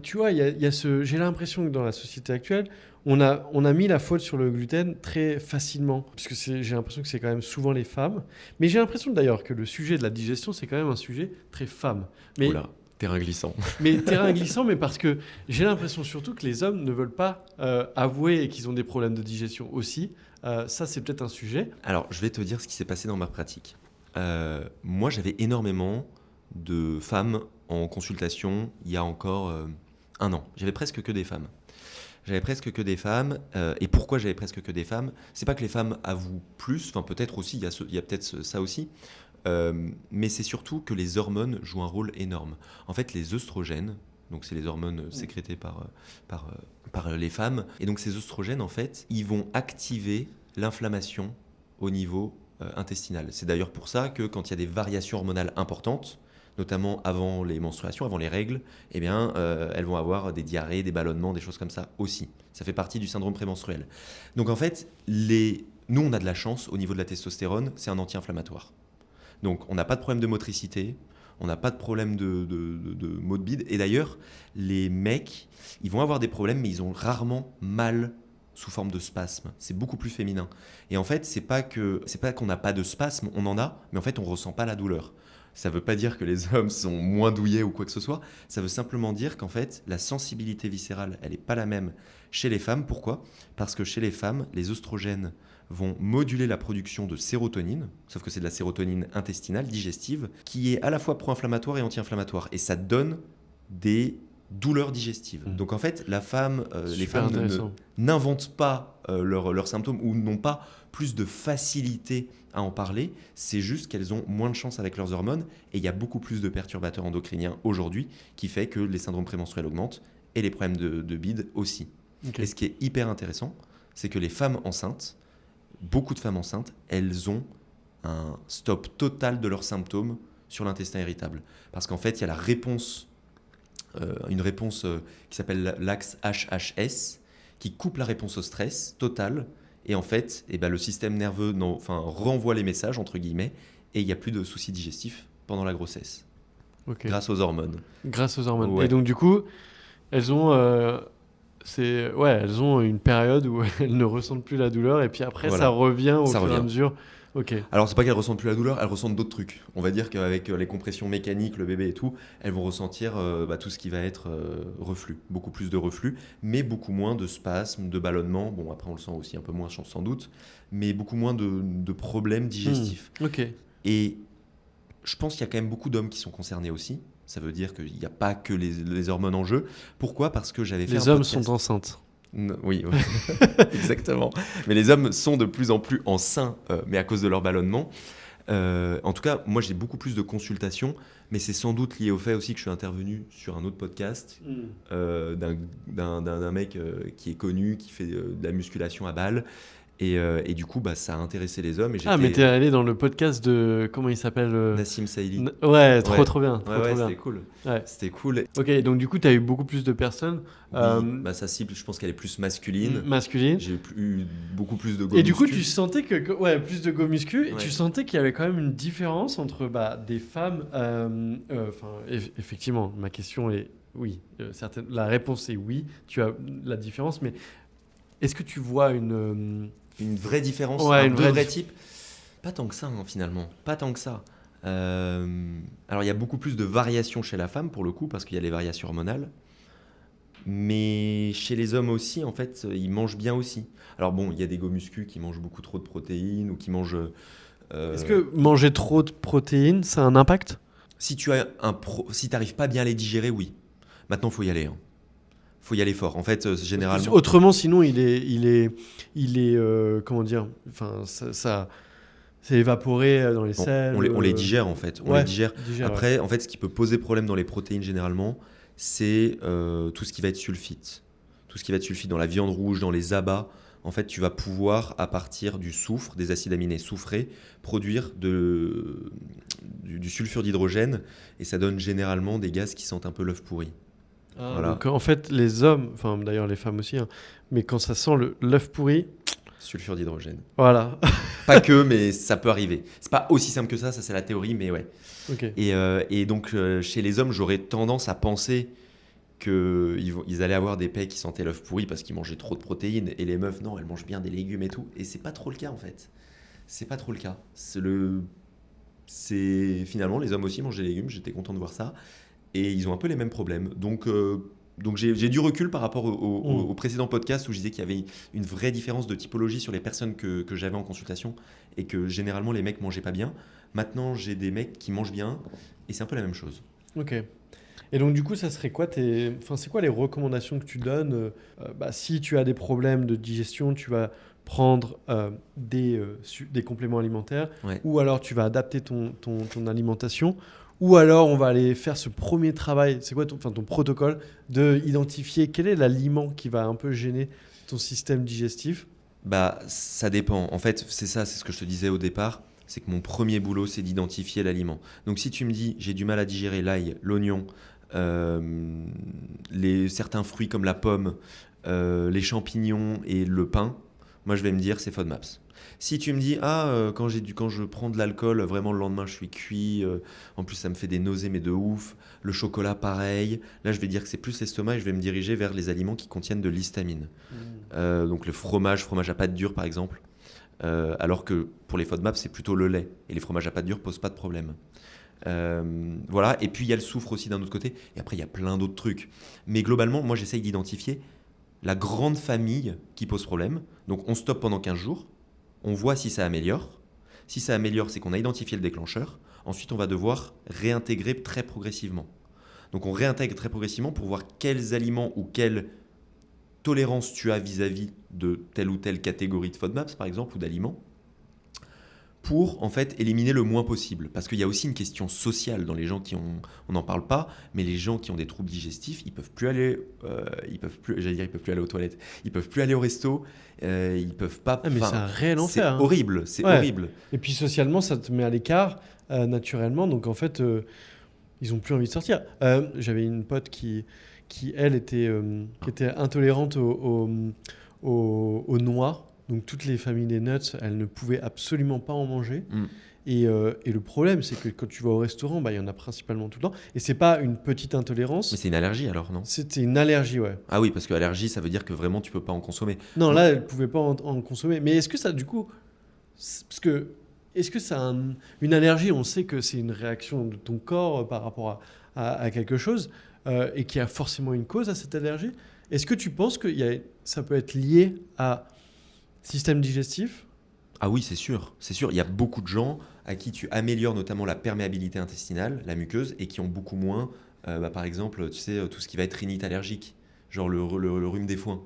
tu vois, j'ai l'impression que dans la société actuelle, on a mis la faute sur le gluten très facilement, parce que j'ai l'impression que c'est quand même souvent les femmes. Mais j'ai l'impression d'ailleurs que le sujet de la digestion, c'est quand même un sujet très femme. Mais, oula, terrain glissant. Mais terrain glissant, mais parce que j'ai l'impression surtout que les hommes ne veulent pas avouer qu'ils ont des problèmes de digestion aussi. Ça, c'est peut-être un sujet. Alors, je vais te dire ce qui s'est passé dans ma pratique. Moi, j'avais énormément de femmes en consultation il y a encore 1 an. J'avais presque que des femmes. Et pourquoi j'avais presque que des femmes? C'est pas que les femmes avouent plus, peut-être aussi, il y a peut-être ça aussi, mais c'est surtout que les hormones jouent un rôle énorme. En fait, les œstrogènes, donc c'est les hormones sécrétées par les femmes, et donc ces œstrogènes, en fait, ils vont activer l'inflammation au niveau intestinal. C'est d'ailleurs pour ça que quand il y a des variations hormonales importantes, notamment avant les menstruations, avant les règles, eh bien, elles vont avoir des diarrhées, des ballonnements, des choses comme ça aussi. Ça fait partie du syndrome prémenstruel. Donc en fait, nous, on a de la chance au niveau de la testostérone, c'est un anti-inflammatoire. Donc on n'a pas de problème de motricité, on n'a pas de problème de maux de bide. Et d'ailleurs, les mecs, ils vont avoir des problèmes, mais ils ont rarement mal sous forme de spasme. C'est beaucoup plus féminin. Et en fait, c'est pas qu'on n'a pas de spasme, on en a, mais en fait, on ressent pas la douleur. Ça veut pas dire que les hommes sont moins douillets ou quoi que ce soit. Ça veut simplement dire qu'en fait, la sensibilité viscérale, elle n'est pas la même chez les femmes. Pourquoi ? Parce que chez les femmes, les oestrogènes vont moduler la production de sérotonine, sauf que c'est de la sérotonine intestinale, digestive, qui est à la fois pro-inflammatoire et anti-inflammatoire. Et ça donne des douleurs digestives. Donc en fait, les femmes n'inventent pas leurs symptômes ou n'ont pas plus de facilité à en parler, c'est juste qu'elles ont moins de chance avec leurs hormones et il y a beaucoup plus de perturbateurs endocriniens aujourd'hui qui fait que les syndromes prémenstruels augmentent et les problèmes de bide aussi. Okay. Et ce qui est hyper intéressant, c'est que les femmes enceintes, beaucoup de femmes enceintes, elles ont un stop total de leurs symptômes sur l'intestin irritable. Parce qu'en fait, il y a la réponse, une réponse qui s'appelle l'axe HHS, qui coupe la réponse au stress totale. Et en fait, le système nerveux renvoie les messages, entre guillemets, et il n'y a plus de soucis digestifs pendant la grossesse. Okay. Grâce aux hormones. Grâce aux hormones. Ouais. Et donc, du coup, elles ont une période où elles ne ressentent plus la douleur, et puis après, ça revient au fur et à mesure. Okay. Alors, c'est pas qu'elles ressentent plus la douleur, elles ressentent d'autres trucs. On va dire qu'avec les compressions mécaniques, le bébé et tout, elles vont ressentir tout ce qui va être reflux. Beaucoup plus de reflux, mais beaucoup moins de spasmes, de ballonnements. Bon, après, on le sent aussi un peu moins, sans doute, mais beaucoup moins de problèmes digestifs. Okay. Et je pense qu'il y a quand même beaucoup d'hommes qui sont concernés aussi. Ça veut dire qu'il n'y a pas que les hormones en jeu. Pourquoi ? Parce que j'avais fait les hommes sont enceintes. Oui, exactement. Mais les hommes sont de plus en plus enceints, mais à cause de leur ballonnement. En tout cas, moi, j'ai beaucoup plus de consultations, mais c'est sans doute lié au fait aussi que je suis intervenu sur un autre podcast d'un mec qui est connu, qui fait de la musculation à Bâle. Et du coup, ça a intéressé les hommes. Mais t'es allé dans le podcast de... Comment il s'appelle Nassim Saïli. Trop bien. C'était cool. Ouais. C'était cool. Ok, donc du coup, t'as eu beaucoup plus de personnes. Oui, sa cible, je pense qu'elle est plus masculine. J'ai eu beaucoup plus de go muscu. Et du coup, tu sentais que... plus de go muscu. Et tu sentais qu'il y avait quand même une différence entre des femmes... effectivement, ma question est oui. La réponse est oui. Tu as la différence, mais est-ce que tu vois une vraie différence, un vrai type? Pas tant que ça, finalement. Pas tant que ça. Alors, il y a beaucoup plus de variations chez la femme, pour le coup, parce qu'il y a les variations hormonales. Mais chez les hommes aussi, en fait, ils mangent bien aussi. Alors bon, il y a des go muscu qui mangent beaucoup trop de protéines ou qui mangent... Est-ce que manger trop de protéines, ça a un impact ? Si tu n'arrives pas bien à les digérer, oui. Maintenant, il faut y aller. Faut y aller fort. En fait, généralement... Autrement, sinon, il est comment dire, ça c'est évaporé dans les selles. On les digère, en fait. On les digère. Après, en fait, ce qui peut poser problème dans les protéines, généralement, c'est tout ce qui va être sulfite. Tout ce qui va être sulfite dans la viande rouge, dans les abats. En fait, tu vas pouvoir, à partir du soufre, des acides aminés soufrés, produire du sulfure d'hydrogène. Et ça donne généralement des gaz qui sentent un peu l'œuf pourri. Voilà. Donc en fait, les hommes, enfin d'ailleurs les femmes aussi, mais quand ça sent l'œuf pourri... Sulfure d'hydrogène. Voilà. Pas que, mais ça peut arriver. C'est pas aussi simple que ça c'est la théorie, mais ouais. Okay. Et donc chez les hommes, j'aurais tendance à penser qu'ils allaient avoir des pecs qui sentaient l'œuf pourri parce qu'ils mangeaient trop de protéines, et les meufs, non, elles mangent bien des légumes et tout. Et c'est pas trop le cas en fait. C'est pas trop le cas. Finalement, les hommes aussi mangent des légumes, j'étais content de voir ça. Et ils ont un peu les mêmes problèmes. Donc j'ai du recul par rapport au précédent podcast où je disais qu'il y avait une vraie différence de typologie sur les personnes que j'avais en consultation et que généralement les mecs mangeaient pas bien. Maintenant, j'ai des mecs qui mangent bien et c'est un peu la même chose. Ok. Et donc du coup, ça serait quoi c'est quoi les recommandations que tu donnes si tu as des problèmes de digestion, tu vas prendre des compléments alimentaires, ou alors tu vas adapter ton alimentation. Ou alors, on va aller faire ce premier travail. C'est quoi ton protocole d'identifier quel est l'aliment qui va un peu gêner ton système digestif ? Ça dépend. En fait, c'est ce que je te disais au départ. c'est que mon premier boulot, c'est d'identifier l'aliment. Donc si tu me dis, j'ai du mal à digérer l'ail, l'oignon, certains fruits comme la pomme, les champignons et le pain, moi je vais me dire c'est FODMAPS. Si tu me dis quand je prends de l'alcool, vraiment le lendemain je suis cuit, en plus ça me fait des nausées mais de ouf, le chocolat pareil, là je vais dire que c'est plus l'estomac et je vais me diriger vers les aliments qui contiennent de l'histamine. Donc le fromage à pâte dure par exemple, alors que pour les FODMAPS c'est plutôt le lait et les fromages à pâte dure posent pas de problème. Voilà, et puis il y a le soufre aussi d'un autre côté, et après il y a plein d'autres trucs. Mais globalement, moi j'essaye d'identifier la grande famille qui pose problème. Donc on stoppe pendant 15 jours, on voit si ça améliore. Si ça améliore, c'est qu'on a identifié le déclencheur. Ensuite, on va devoir réintégrer très progressivement. Donc on réintègre très progressivement pour voir quels aliments ou quelle tolérance tu as vis-à-vis de telle ou telle catégorie de FODMAPS, par exemple, ou d'aliments, pour en fait éliminer le moins possible. Parce qu'il y a aussi une question sociale dans les gens on n'en parle pas, mais les gens qui ont des troubles digestifs, ils peuvent plus aller, ils peuvent plus aller aux toilettes, ils peuvent plus aller au resto, ils peuvent pas. Mais c'est un réel enfer. C'est horrible, c'est horrible. Et puis socialement, ça te met à l'écart naturellement, donc en fait, ils ont plus envie de sortir. J'avais une pote qui elle était intolérante aux noix. Donc toutes les familles des nuts, elles ne pouvaient absolument pas en manger. Et le problème, c'est que quand tu vas au restaurant, il y en a principalement tout le temps. Et c'est pas une petite intolérance. Mais c'est une allergie alors, non ? C'était une allergie, ouais. Ah oui, parce que allergie, ça veut dire que vraiment tu peux pas en consommer. Non, là, elle pouvait pas en consommer. Mais est-ce que ça, du coup, est-ce que ça une allergie, on sait que c'est une réaction de ton corps par rapport à quelque chose et qu'il y a forcément une cause à cette allergie. Est-ce que tu penses que ça peut être lié à système digestif ? Ah oui, c'est sûr. Il y a beaucoup de gens à qui tu améliores notamment la perméabilité intestinale, la muqueuse, et qui ont beaucoup moins, par exemple, tu sais, tout ce qui va être rhinite allergique, genre le rhume des foins.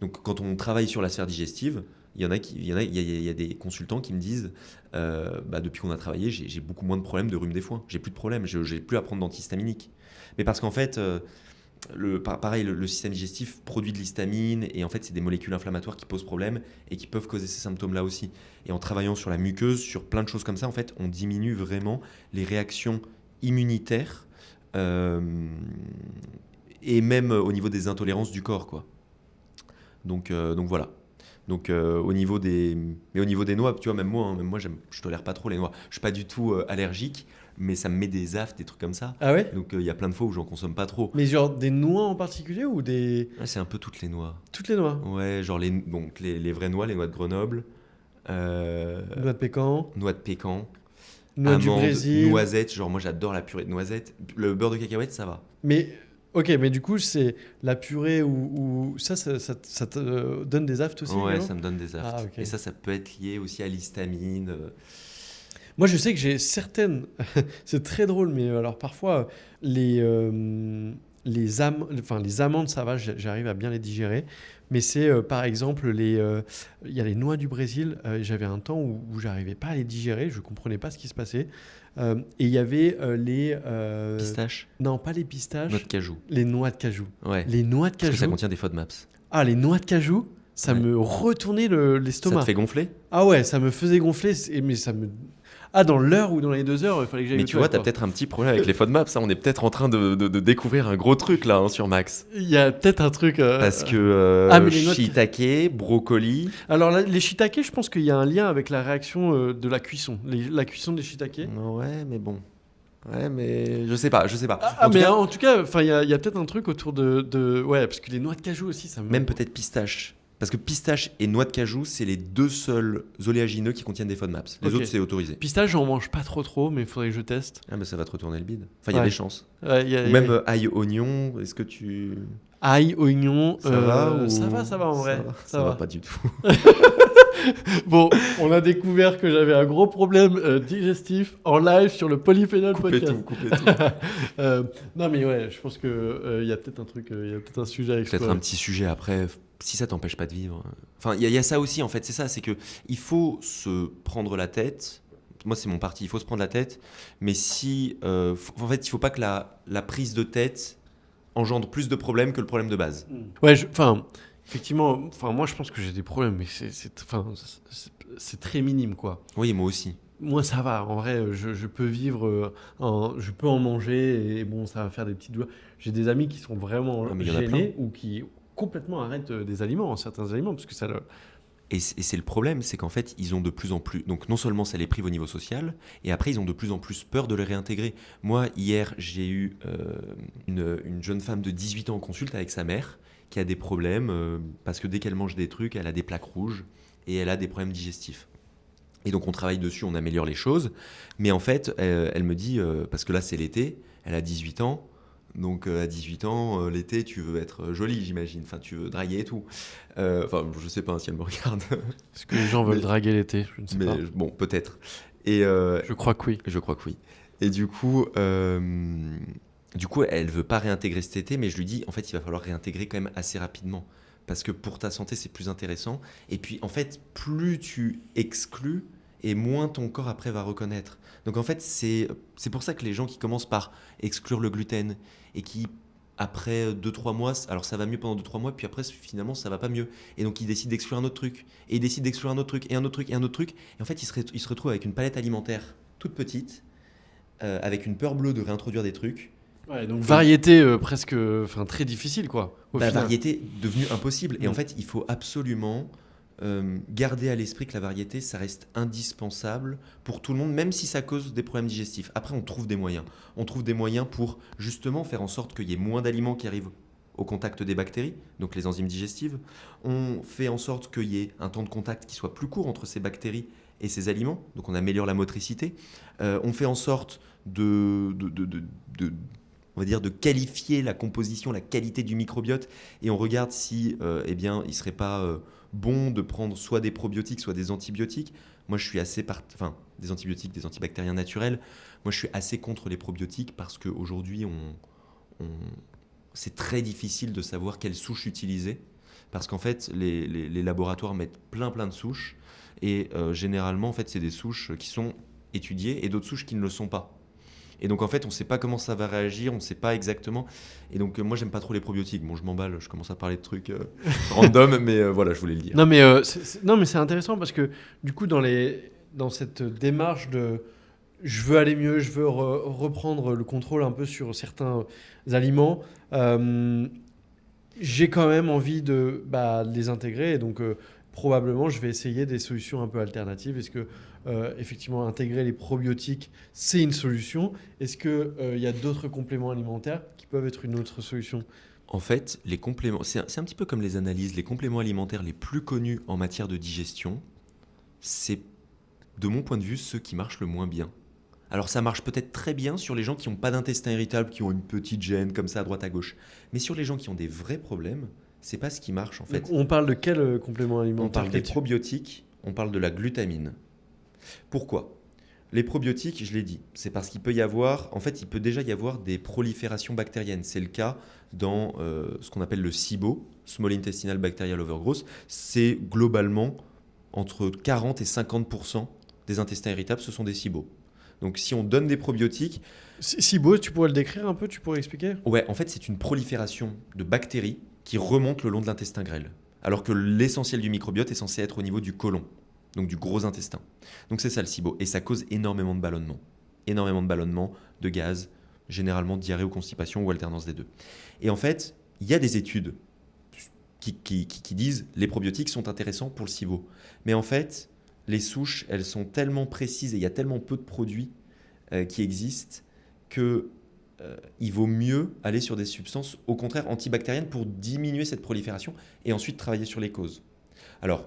Donc quand on travaille sur la sphère digestive, il y a des consultants qui me disent, depuis qu'on a travaillé, j'ai beaucoup moins de problèmes de rhume des foins. J'ai plus de problèmes, j'ai plus à prendre d'antihistaminique. Mais parce qu'en fait, le système digestif produit de l'histamine et en fait c'est des molécules inflammatoires qui posent problème et qui peuvent causer ces symptômes-là aussi. Et en travaillant sur la muqueuse, sur plein de choses comme ça, en fait, on diminue vraiment les réactions immunitaires et même au niveau des intolérances du corps, quoi. Donc voilà. Donc au niveau des noix, tu vois, même moi, je tolère pas trop les noix. Je suis pas du tout allergique, mais ça me met des aftes, des trucs comme ça. Ah ouais ? Donc il y a plein de fois où j'en consomme pas trop. Mais genre des noix en particulier ou des... Ouais, c'est un peu toutes les noix. Toutes les noix ? Ouais, genre les vraies noix, les noix de Grenoble. Noix de pécan. Noix de pécan. Noix du Brésil. Noisettes, genre moi j'adore la purée de noisettes. Le beurre de cacahuète, ça va. Mais... Ok, mais du coup, c'est la purée ou ça te donne des aftes aussi ? Ouais, ça me donne des aftes. Ah, okay. Et ça peut être lié aussi à l'histamine. Moi, je sais que j'ai certaines... c'est très drôle, mais alors parfois, les amandes, ça va, j'arrive à bien les digérer. Mais c'est, par exemple, il y a les noix du Brésil. J'avais un temps où j'arrivais pas à les digérer. Je comprenais pas ce qui se passait. Et il y avait les... Pistaches ? Non, pas les pistaches. Noix de cajou. Les noix de cajou. Ouais. Les noix de cajou. Parce que ça contient des FODMAPS. Ah, les noix de cajou, ça me retournait l'estomac. Ça te fait gonfler ? Ah ouais, ça me faisait gonfler. Mais ça me... Ah, dans l'heure ou dans les 2 heures, il fallait que j'aille. Mais tu vois, t'as peut-être un petit problème avec les FODMAPs. Ça, on est peut-être en train de découvrir un gros truc là sur Max. Il y a peut-être un truc. Parce que shiitake, brocoli. Alors les shiitake, je pense qu'il y a un lien avec la réaction de la cuisson. La cuisson des shiitake. Ouais, mais bon. Ouais, mais je sais pas. En tout cas, il y a peut-être un truc autour de... Ouais, parce que les noix de cajou aussi, ça me... Même peut-être pistache. Parce que pistache et noix de cajou, c'est les 2 seuls oléagineux qui contiennent des FODMAPs. Les autres, c'est autorisé. Pistache, j'en mange pas trop, mais il faudrait que je teste. Ah, mais ça va te retourner le bide. Enfin, il y a des chances. Même ail, oignon, est-ce que tu... Ail, oignon... Ça va ou... Ça va en vrai. Ça va pas du tout. Bon, on a découvert que j'avais un gros problème digestif en live sur le Polyphénol Podcast. Coupez tout. Non, mais ouais, je pense qu'il y a peut-être un truc, il y a peut-être un sujet à explorer. Peut-être un petit sujet après, si ça t'empêche pas de vivre. Enfin, il y a ça aussi, en fait, c'est ça, c'est qu'il faut se prendre la tête. Moi, c'est mon parti, il faut se prendre la tête. Mais en fait, il faut pas que la prise de tête engendre plus de problèmes que le problème de base. Ouais, effectivement, moi je pense que j'ai des problèmes, mais c'est très minime, quoi. Oui, moi aussi. moi ça va, en vrai, je peux vivre, je peux en manger et bon, ça va faire des petites douleurs. J'ai des amis qui sont vraiment Ah, mais il y en a plein. gênés ou qui complètement arrêtent des aliments, certains aliments, parce que ça leur... Et c'est le problème, c'est qu'en fait, ils ont de plus en plus. Donc, non seulement ça les prive au niveau social, et après, ils ont de plus en plus peur de les réintégrer. Moi, hier, j'ai eu une jeune femme de 18 ans en consulte avec sa mère, qui a des problèmes, parce que dès qu'elle mange des trucs, elle a des plaques rouges, et elle a des problèmes digestifs. Et donc, on travaille dessus, on améliore les choses. Mais en fait, elle me dit, parce que là, c'est l'été, elle a 18 ans. Donc à 18 ans, l'été, tu veux être jolie, j'imagine. Enfin, tu veux draguer et tout. Enfin, je sais pas si elle me regarde. Est-ce que les gens veulent Mais, draguer l'été? Je ne sais mais pas. bon, peut-être. Et Je crois que oui. je crois que oui. Et du coup, elle veut pas réintégrer cet été, mais je lui dis, en fait, il va falloir réintégrer quand même assez rapidement. Parce que pour ta santé, c'est plus intéressant. Et puis, en fait, plus tu exclus, et moins ton corps après va reconnaître. Donc, en fait, c'est pour ça que les gens qui commencent par exclure le gluten, et qui, après 2 3 mois, alors ça va mieux pendant 2 3 mois, puis après, finalement, ça va pas mieux. Et donc, ils décident d'exclure un autre truc, et ils décident d'exclure un autre truc, et un autre truc, et un autre truc. Et en fait, ils se retrouvent avec une palette alimentaire toute petite, avec une peur bleue de réintroduire des trucs. Ouais, donc Et variété presque, enfin très difficile quoi, au la final. variété devenue impossible. Et en Mm. fait, il faut absolument garder à l'esprit que la variété, ça reste indispensable pour tout le monde, même si ça cause des problèmes digestifs. Après, on trouve des moyens. On trouve des moyens pour justement faire en sorte qu'il y ait moins d'aliments qui arrivent au contact des bactéries, donc les enzymes digestives. On fait en sorte qu'il y ait un temps de contact qui soit plus court entre ces bactéries et ces aliments, donc on améliore la motricité. On fait en sorte de on va dire, de qualifier la composition, la qualité du microbiote, et on regarde si, eh bien, il serait pas bon de prendre soit des probiotiques, soit des antibiotiques. Moi, je suis assez, enfin, des antibiotiques, des antibactériens naturels. Moi, je suis assez contre les probiotiques parce qu'aujourd'hui, on- c'est très difficile de savoir quelle souche utiliser, parce qu'en fait, les laboratoires mettent plein de souches, et généralement, en fait, c'est des souches qui sont étudiées et d'autres souches qui ne le sont pas. Et donc en fait, on ne sait pas comment ça va réagir, on ne sait pas exactement. Et donc moi, j'aime pas trop les probiotiques. Bon, je m'emballe, je commence à parler de trucs random, mais voilà, je voulais le dire. Non mais non mais c'est intéressant parce que du coup dans cette démarche de je veux aller mieux, je veux reprendre le contrôle un peu sur certains aliments, euh, j'ai quand même envie de les intégrer et donc probablement je vais essayer des solutions un peu alternatives. Est-ce que effectivement intégrer les probiotiques c'est une solution? Est-ce que il y a d'autres compléments alimentaires qui peuvent être une autre solution? En fait, les compléments, c'est un petit peu comme les analyses. Les compléments alimentaires les plus connus en matière de digestion, c'est, de mon point de vue, ceux qui marchent le moins bien. Alors ça marche peut-être très bien sur les gens qui n'ont pas d'intestin irritable, qui ont une petite gêne comme ça à droite à gauche. Mais sur les gens qui ont des vrais problèmes, c'est pas ce qui marche en Donc fait. on parle de quel complément On alimentaire? parle des probiotiques, on parle de la glutamine. Pourquoi? Les probiotiques, je l'ai dit, c'est parce qu'il peut y avoir, en fait, il peut déjà y avoir des proliférations bactériennes. C'est le cas dans ce qu'on appelle le SIBO, Small Intestinal Bacterial Overgrowth. C'est globalement entre 40 et 50% des intestins irritables, ce sont des SIBO. Donc si on donne des probiotiques, SIBO, tu pourrais le décrire un peu, tu pourrais expliquer? ouais, en fait, c'est une prolifération de bactéries qui remontent le long de l'intestin grêle. Alors que l'essentiel du microbiote est censé être au niveau du côlon, donc du gros intestin. Donc c'est ça le SIBO. Et ça cause énormément de ballonnements. Énormément de ballonnements, de gaz, généralement diarrhée ou constipation ou alternance des deux. Et en fait, il y a des études qui disent les probiotiques sont intéressants pour le SIBO. Mais en fait, les souches, elles sont tellement précises et il y a tellement peu de produits qui existent que il vaut mieux aller sur des substances, au contraire, antibactériennes pour diminuer cette prolifération et ensuite travailler sur les causes. Alors,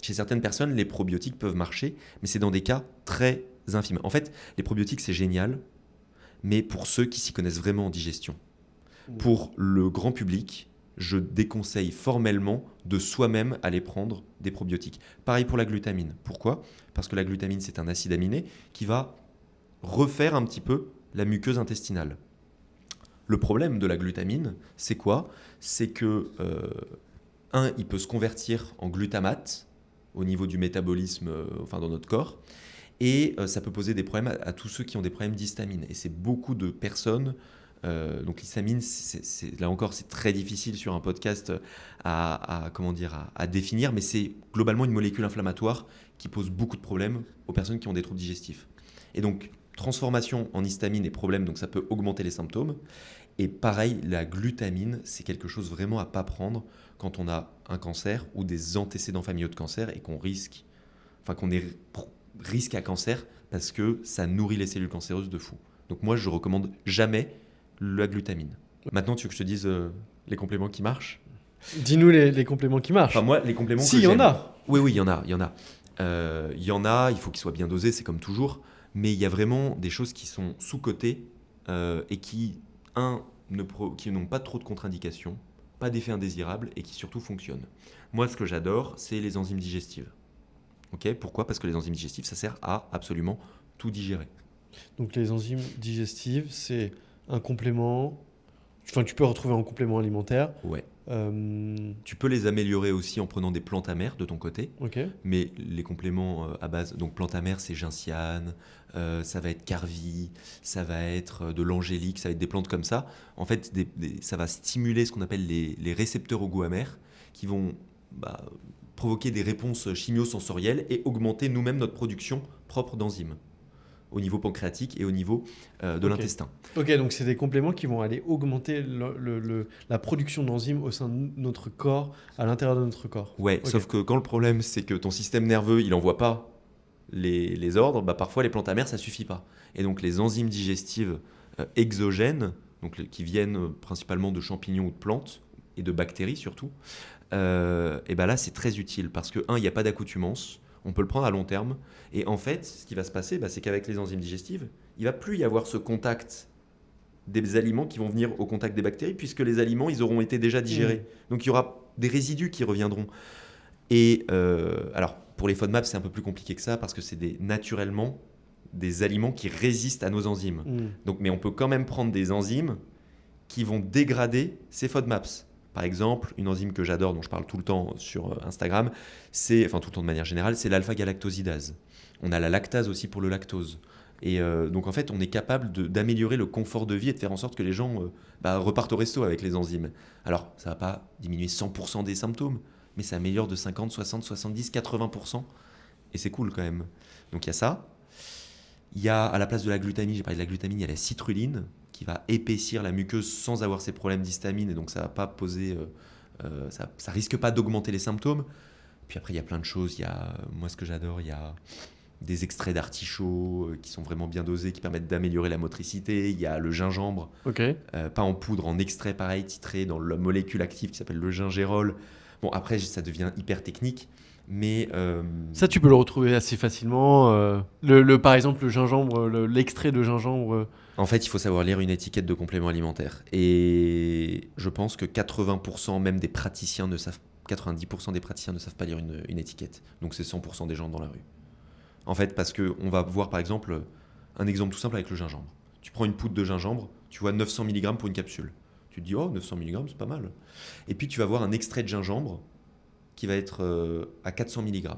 chez certaines personnes, les probiotiques peuvent marcher, mais c'est dans des cas très infimes. En fait, les probiotiques, c'est génial, mais pour ceux qui s'y connaissent vraiment en digestion. Pour le grand public, je déconseille formellement de soi-même aller prendre des probiotiques. Pareil pour la glutamine. Pourquoi? Parce que la glutamine, c'est un acide aminé qui va refaire un petit peu la muqueuse intestinale. Le problème de la glutamine, c'est quoi? C'est que, il peut se convertir en glutamate au niveau du métabolisme enfin, dans notre corps, et ça peut poser des problèmes à tous ceux qui ont des problèmes d'histamine. Et c'est beaucoup de personnes Donc l'histamine, là encore, c'est très difficile sur un podcast à définir, mais c'est globalement une molécule inflammatoire qui pose beaucoup de problèmes aux personnes qui ont des troubles digestifs. Et donc, transformation en histamine est problème, donc ça peut augmenter les symptômes. Et pareil, la glutamine, c'est quelque chose vraiment à pas prendre quand on a un cancer ou des antécédents familiaux de cancer et qu'on est risque à cancer parce que ça nourrit les cellules cancéreuses de fou. Donc moi, je recommande jamais la glutamine. Maintenant, tu veux que je te dise les compléments qui marchent ? Dis-nous les compléments qui marchent. Enfin, moi, les compléments Si, que il y j'aime. en a. Oui, il y en a. Il y en a, il faut qu'ils soient bien dosés, c'est comme toujours. Mais il y a vraiment des choses qui sont sous-cotées et qui n'ont pas trop de contre-indications, pas d'effets indésirables et qui surtout fonctionnent. Moi, ce que j'adore, c'est les enzymes digestives. Ok ? Pourquoi ? Parce que les enzymes digestives, ça sert à absolument tout digérer. Donc les enzymes digestives, c'est un complément. Enfin, tu peux retrouver en complément alimentaire. Ouais. Tu peux les améliorer aussi en prenant des plantes amères de ton côté. Ok. Mais les compléments à base, donc plantes amères, c'est gentiane, ça va être carvi, ça va être de l'angélique, ça va être des plantes comme ça. En fait, ça va stimuler ce qu'on appelle les récepteurs au goût amer, qui vont provoquer des réponses chimiosensorielles et augmenter nous-mêmes notre production propre d'enzymes au niveau pancréatique et au niveau de l'intestin. Ok, donc c'est des compléments qui vont aller augmenter la production d'enzymes au sein de notre corps, à l'intérieur de notre corps. Ouais, Okay. Sauf que quand le problème, c'est que ton système nerveux, il n'envoie pas les ordres, parfois les plantes amères, ça suffit pas. Et donc les enzymes digestives exogènes, donc, qui viennent principalement de champignons ou de plantes, et de bactéries surtout, et là c'est très utile, parce que, il n'y a pas d'accoutumance, on peut le prendre à long terme. Et en fait, ce qui va se passer, c'est qu'avec les enzymes digestives, il ne va plus y avoir ce contact des aliments qui vont venir au contact des bactéries, puisque les aliments, ils auront été déjà digérés. Donc il y aura des résidus qui reviendront. Et alors, pour les FODMAP, c'est un peu plus compliqué que ça, parce que c'est naturellement des aliments qui résistent à nos enzymes. Donc, mais on peut quand même prendre des enzymes qui vont dégrader ces FODMAPs. Par exemple, une enzyme que j'adore, dont je parle tout le temps sur Instagram, tout le temps de manière générale, c'est l'alpha-galactosidase. On a la lactase aussi pour le lactose. Et donc en fait, on est capable d'améliorer le confort de vie et de faire en sorte que les gens repartent au resto avec les enzymes. Alors, ça ne va pas diminuer 100% des symptômes, mais ça améliore de 50, 60, 70, 80%. Et c'est cool quand même. Donc il y a ça. Il y a, à la place de la glutamine, j'ai parlé de la glutamine, il y a la citrulline, qui va épaissir la muqueuse sans avoir ces problèmes d'histamine, et donc ça va pas poser, ça risque pas d'augmenter les symptômes. Puis après il y a plein de choses. Moi ce que j'adore, il y a des extraits d'artichaut qui sont vraiment bien dosés, qui permettent d'améliorer la motricité. Il y a le gingembre, pas en poudre, en extrait pareil, titré dans la molécule active qui s'appelle le gingérol. Bon, après ça devient hyper technique. Mais ça, tu peux le retrouver assez facilement. Par exemple, le gingembre, l'extrait de gingembre. En fait, il faut savoir lire une étiquette de complément alimentaire. Et je pense que 80% même des praticiens 90% des praticiens ne savent pas lire une étiquette. Donc c'est 100% des gens dans la rue. En fait, parce qu'on va voir par exemple, un exemple tout simple avec le gingembre. Tu prends une poudre de gingembre, tu vois 900 mg pour une capsule. Tu te dis, 900 mg, c'est pas mal. Et puis tu vas voir un extrait de gingembre qui va être à 400 mg.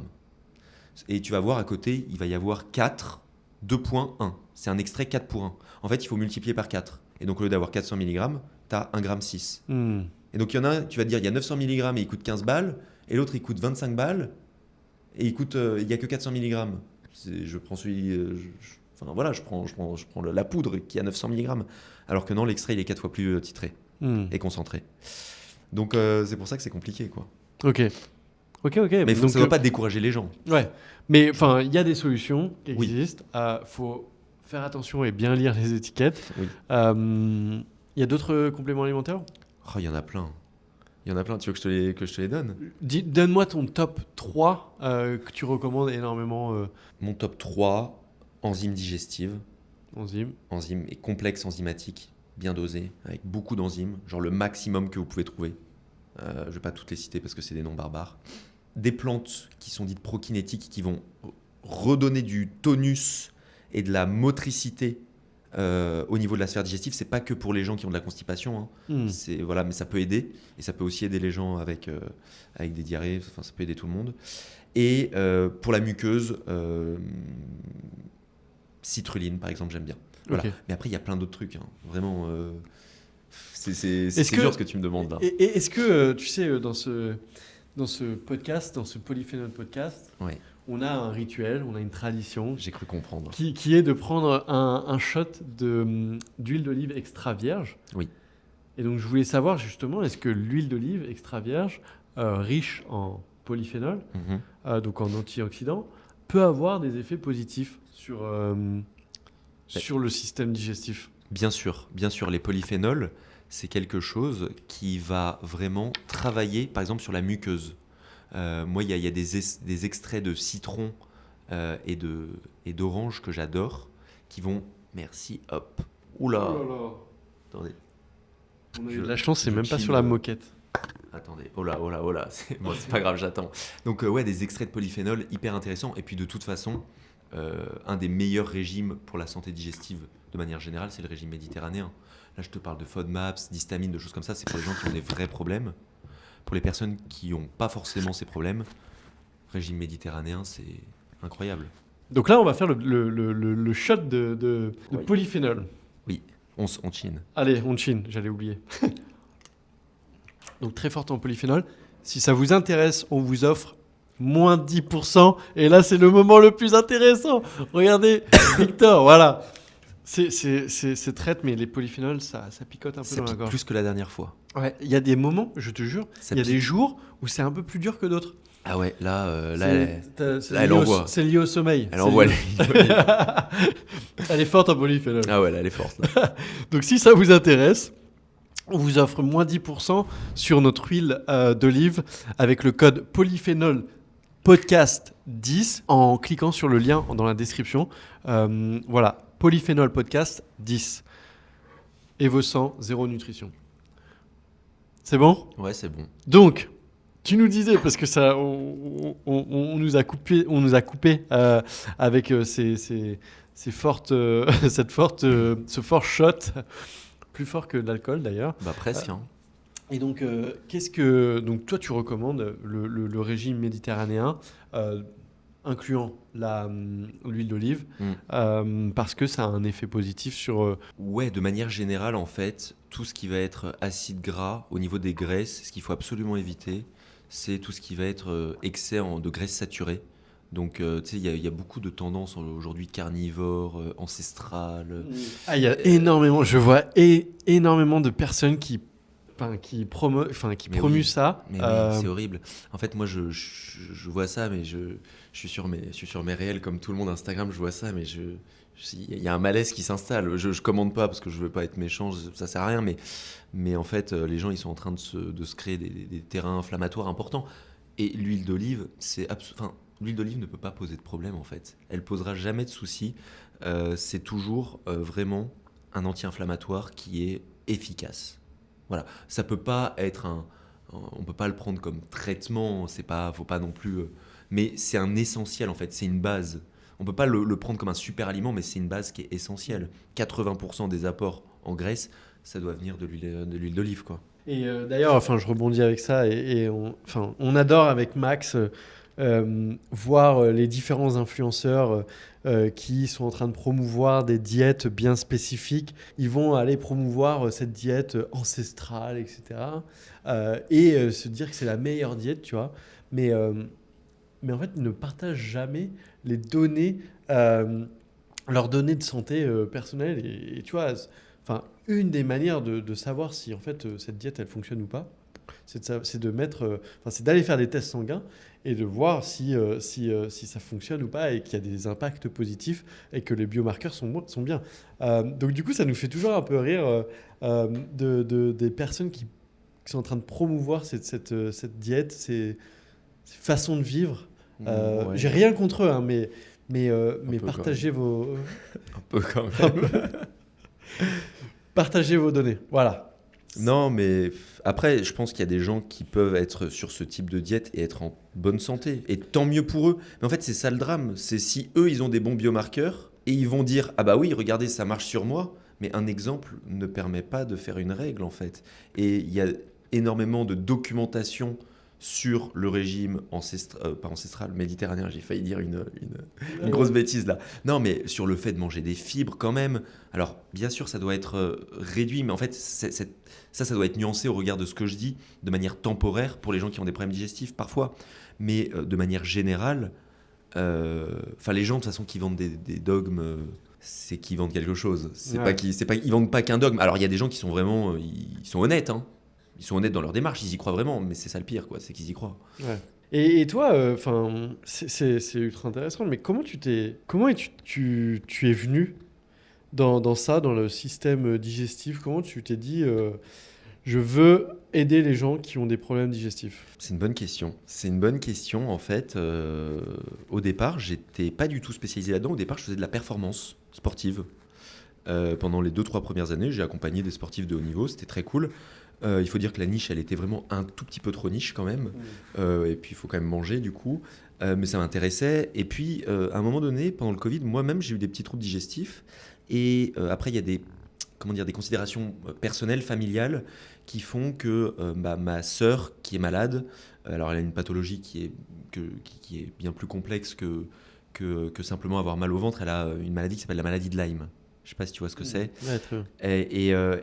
Et tu vas voir à côté, il va y avoir 4, 2.1. C'est un extrait 4 pour 1. En fait, il faut multiplier par 4. Et donc, au lieu d'avoir 400 mg, tu as 1,6 g. Et donc, il y en a un, tu vas te dire, il y a 900 mg et il coûte 15 balles. Et l'autre, il coûte 25 balles. Et il n'y a que 400 mg. Je prends la poudre qui a 900 mg. Alors que non, l'extrait, il est 4 fois plus titré et concentré. Donc, c'est pour ça que c'est compliqué, quoi. Ok. Mais ça ne doit pas décourager les gens. Ouais. Mais il y a des solutions qui existent. Faut faire attention et bien lire les étiquettes. Oui. Y a d'autres compléments alimentaires ? Il y en a plein. Tu veux que je te les donne ? Donne-moi ton top 3 que tu recommandes énormément. Mon top 3, enzymes digestives. Enzymes et complexes enzymatiques, bien dosés, avec beaucoup d'enzymes, genre le maximum que vous pouvez trouver. Je ne vais pas toutes les citer parce que c'est des noms barbares. Des plantes qui sont dites prokinétiques, qui vont redonner du tonus et de la motricité au niveau de la sphère digestive. C'est pas que pour les gens qui ont de la constipation, mais ça peut aider, et ça peut aussi aider les gens avec des diarrhées. Ça peut aider tout le monde. Et pour la muqueuse, citrulline par exemple, j'aime bien. Voilà. Ok. Mais après, il y a plein d'autres trucs. Hein. Vraiment, c'est Est-ce que- dur ce que tu me demandes là. Et est-ce que, tu sais, dans ce podcast, dans ce Polyphénol podcast, Ouais, on a un rituel, on a une tradition j'ai cru comprendre. qui est de prendre un shot d'huile d'olive extra vierge. Oui. Et donc, je voulais savoir justement, est-ce que l'huile d'olive extra vierge, riche en polyphénol, Mhm. donc en antioxydants, peut avoir des effets positifs sur le système digestif? Bien sûr, les polyphénols, c'est quelque chose qui va vraiment travailler, par exemple, sur la muqueuse. Moi, il y a des extraits de citron et d'orange que j'adore, qui vont... Merci, hop. Oula, attendez, On a eu Je- de la chance, c'est je même pas chill, sur la moquette. attendez. Oh là, c'est pas grave, j'attends. Donc, ouais, des extraits de polyphénol hyper intéressants. Et puis, de toute façon, un des meilleurs régimes pour la santé digestive, de manière générale, c'est le régime méditerranéen. Là, je te parle de FODMAPs, d'histamine, de choses comme ça. C'est pour les gens qui ont des vrais problèmes. Pour les personnes qui n'ont pas forcément ces problèmes, régime méditerranéen, c'est incroyable. Donc là, on va faire le shot de Oui. polyphénol. Oui, on chine. Allez, on chine, j'allais oublier. Donc très forte en polyphénol. Si ça vous intéresse, on vous offre moins 10%. Et là, c'est le moment le plus intéressant. Regardez, Victor, voilà. C'est traite, mais les polyphénols, ça picote un peu Ça dans la pique gorge. plus que la dernière fois. Ouais, il y a des moments, je te jure, Ça il y a des pique. jours où c'est un peu plus dur que d'autres. Ah ouais, là, C'est là, elle lié au- envoie. C'est lié au sommeil. elle C'est envoie lié- Elle est forte en polyphénol. Ah ouais, là, elle est forte. Là. Donc si ça vous intéresse, on vous offre moins 10% sur notre huile d'olive avec le code polyphénol podcast 10 en cliquant sur le lien dans la description. Voilà, polyphénol podcast 10. Et vos 100, zéro nutrition. C'est bon? Ouais, c'est bon. Donc, tu nous disais, parce que ça, on nous a coupé avec ces fortes, ce fort shot, plus fort que de l'alcool d'ailleurs. Bah presque. Hein. Et donc, donc toi, tu recommandes le régime méditerranéen, incluant l'huile d'olive, parce que ça a un effet positif sur. Ouais, de manière générale, en fait, tout ce qui va être acide gras au niveau des graisses, ce qu'il faut absolument éviter, c'est tout ce qui va être excès de graisses saturées. Donc, tu sais, il y a beaucoup de tendances aujourd'hui carnivores, ancestrales. Ah, il y a énormément, je vois énormément de personnes qui promuent Mais promuent oui. ça. Mais oui, c'est horrible. En fait, moi, je vois ça, mais je suis sur mes réels comme tout le monde Instagram, je vois ça, mais il y a un malaise qui s'installe. Je commande pas parce que je veux pas être méchant, ça sert à rien, mais en fait, les gens, ils sont en train de se créer des terrains inflammatoires importants. Et l'huile d'olive, l'huile d'olive ne peut pas poser de problème, en fait. Elle posera jamais de soucis. C'est toujours vraiment un anti-inflammatoire qui est efficace. Voilà, ça peut pas être on peut pas le prendre comme traitement, faut pas non plus, mais c'est un essentiel en fait, c'est une base. On peut pas le prendre comme un super aliment, mais c'est une base qui est essentielle. 80% des apports en graisse, ça doit venir de l'huile d'olive, quoi. Et d'ailleurs, je rebondis avec ça et on adore avec Max voir les différents influenceurs qui sont en train de promouvoir des diètes bien spécifiques. Ils vont aller promouvoir cette diète ancestrale, etc. Et se dire que c'est la meilleure diète, tu vois. Mais en fait, ils ne partagent jamais les données, leurs données de santé personnelle. Et tu vois, une des manières de savoir si en fait cette diète elle fonctionne ou pas, c'est d'aller faire des tests sanguins et de voir si ça fonctionne ou pas et qu'il y a des impacts positifs et que les biomarqueurs sont bien. Donc du coup, ça nous fait toujours un peu rire des personnes qui sont en train de promouvoir cette diète, ces façons de vivre. Ouais. J'ai rien contre eux, hein, mais peu partagez vos... Un peu quand même. Partagez vos données, voilà. Non, mais après, je pense qu'il y a des gens qui peuvent être sur ce type de diète et être en bonne santé. Et tant mieux pour eux. Mais en fait, c'est ça le drame. C'est si eux, ils ont des bons biomarqueurs et ils vont dire « Ah bah oui, regardez, ça marche sur moi ». Mais un exemple ne permet pas de faire une règle, en fait. Et il y a énormément de documentation sur le régime pas ancestral, méditerranéen, j'ai failli dire une grosse bêtise là. Non, mais sur le fait de manger des fibres quand même. Alors, bien sûr, ça doit être réduit, mais en fait, ça doit être nuancé au regard de ce que je dis, de manière temporaire pour les gens qui ont des problèmes digestifs parfois. Mais de manière générale, les gens de toute façon qui vendent des dogmes, c'est qu'ils vendent quelque chose. Ils vendent pas qu'un dogme. Alors, il y a des gens qui sont vraiment, ils sont honnêtes, hein. Ils sont honnêtes dans leur démarche, ils y croient vraiment, mais c'est ça le pire, quoi, c'est qu'ils y croient. Ouais. Et toi, c'est ultra intéressant, mais comment tu es venu dans ça, dans le système digestif? Comment tu t'es dit, je veux aider les gens qui ont des problèmes digestifs? C'est une bonne question. C'est une bonne question, en fait. Au départ, j'étais pas du tout spécialisé là-dedans. Au départ, je faisais de la performance sportive. Pendant les 2-3 premières années, j'ai accompagné des sportifs de haut niveau, c'était très cool. Il faut dire que la niche, elle était vraiment un tout petit peu trop niche quand même. Et puis, il faut quand même manger du coup. Mais ça m'intéressait. Et puis, à un moment donné, pendant le Covid, moi-même, j'ai eu des petits troubles digestifs. Et après, il y a des considérations personnelles, familiales, qui font que ma sœur, qui est malade, alors elle a une pathologie qui est bien plus complexe que simplement avoir mal au ventre. Elle a une maladie qui s'appelle la maladie de Lyme. Je ne sais pas si tu vois ce que c'est. Ouais, très bien.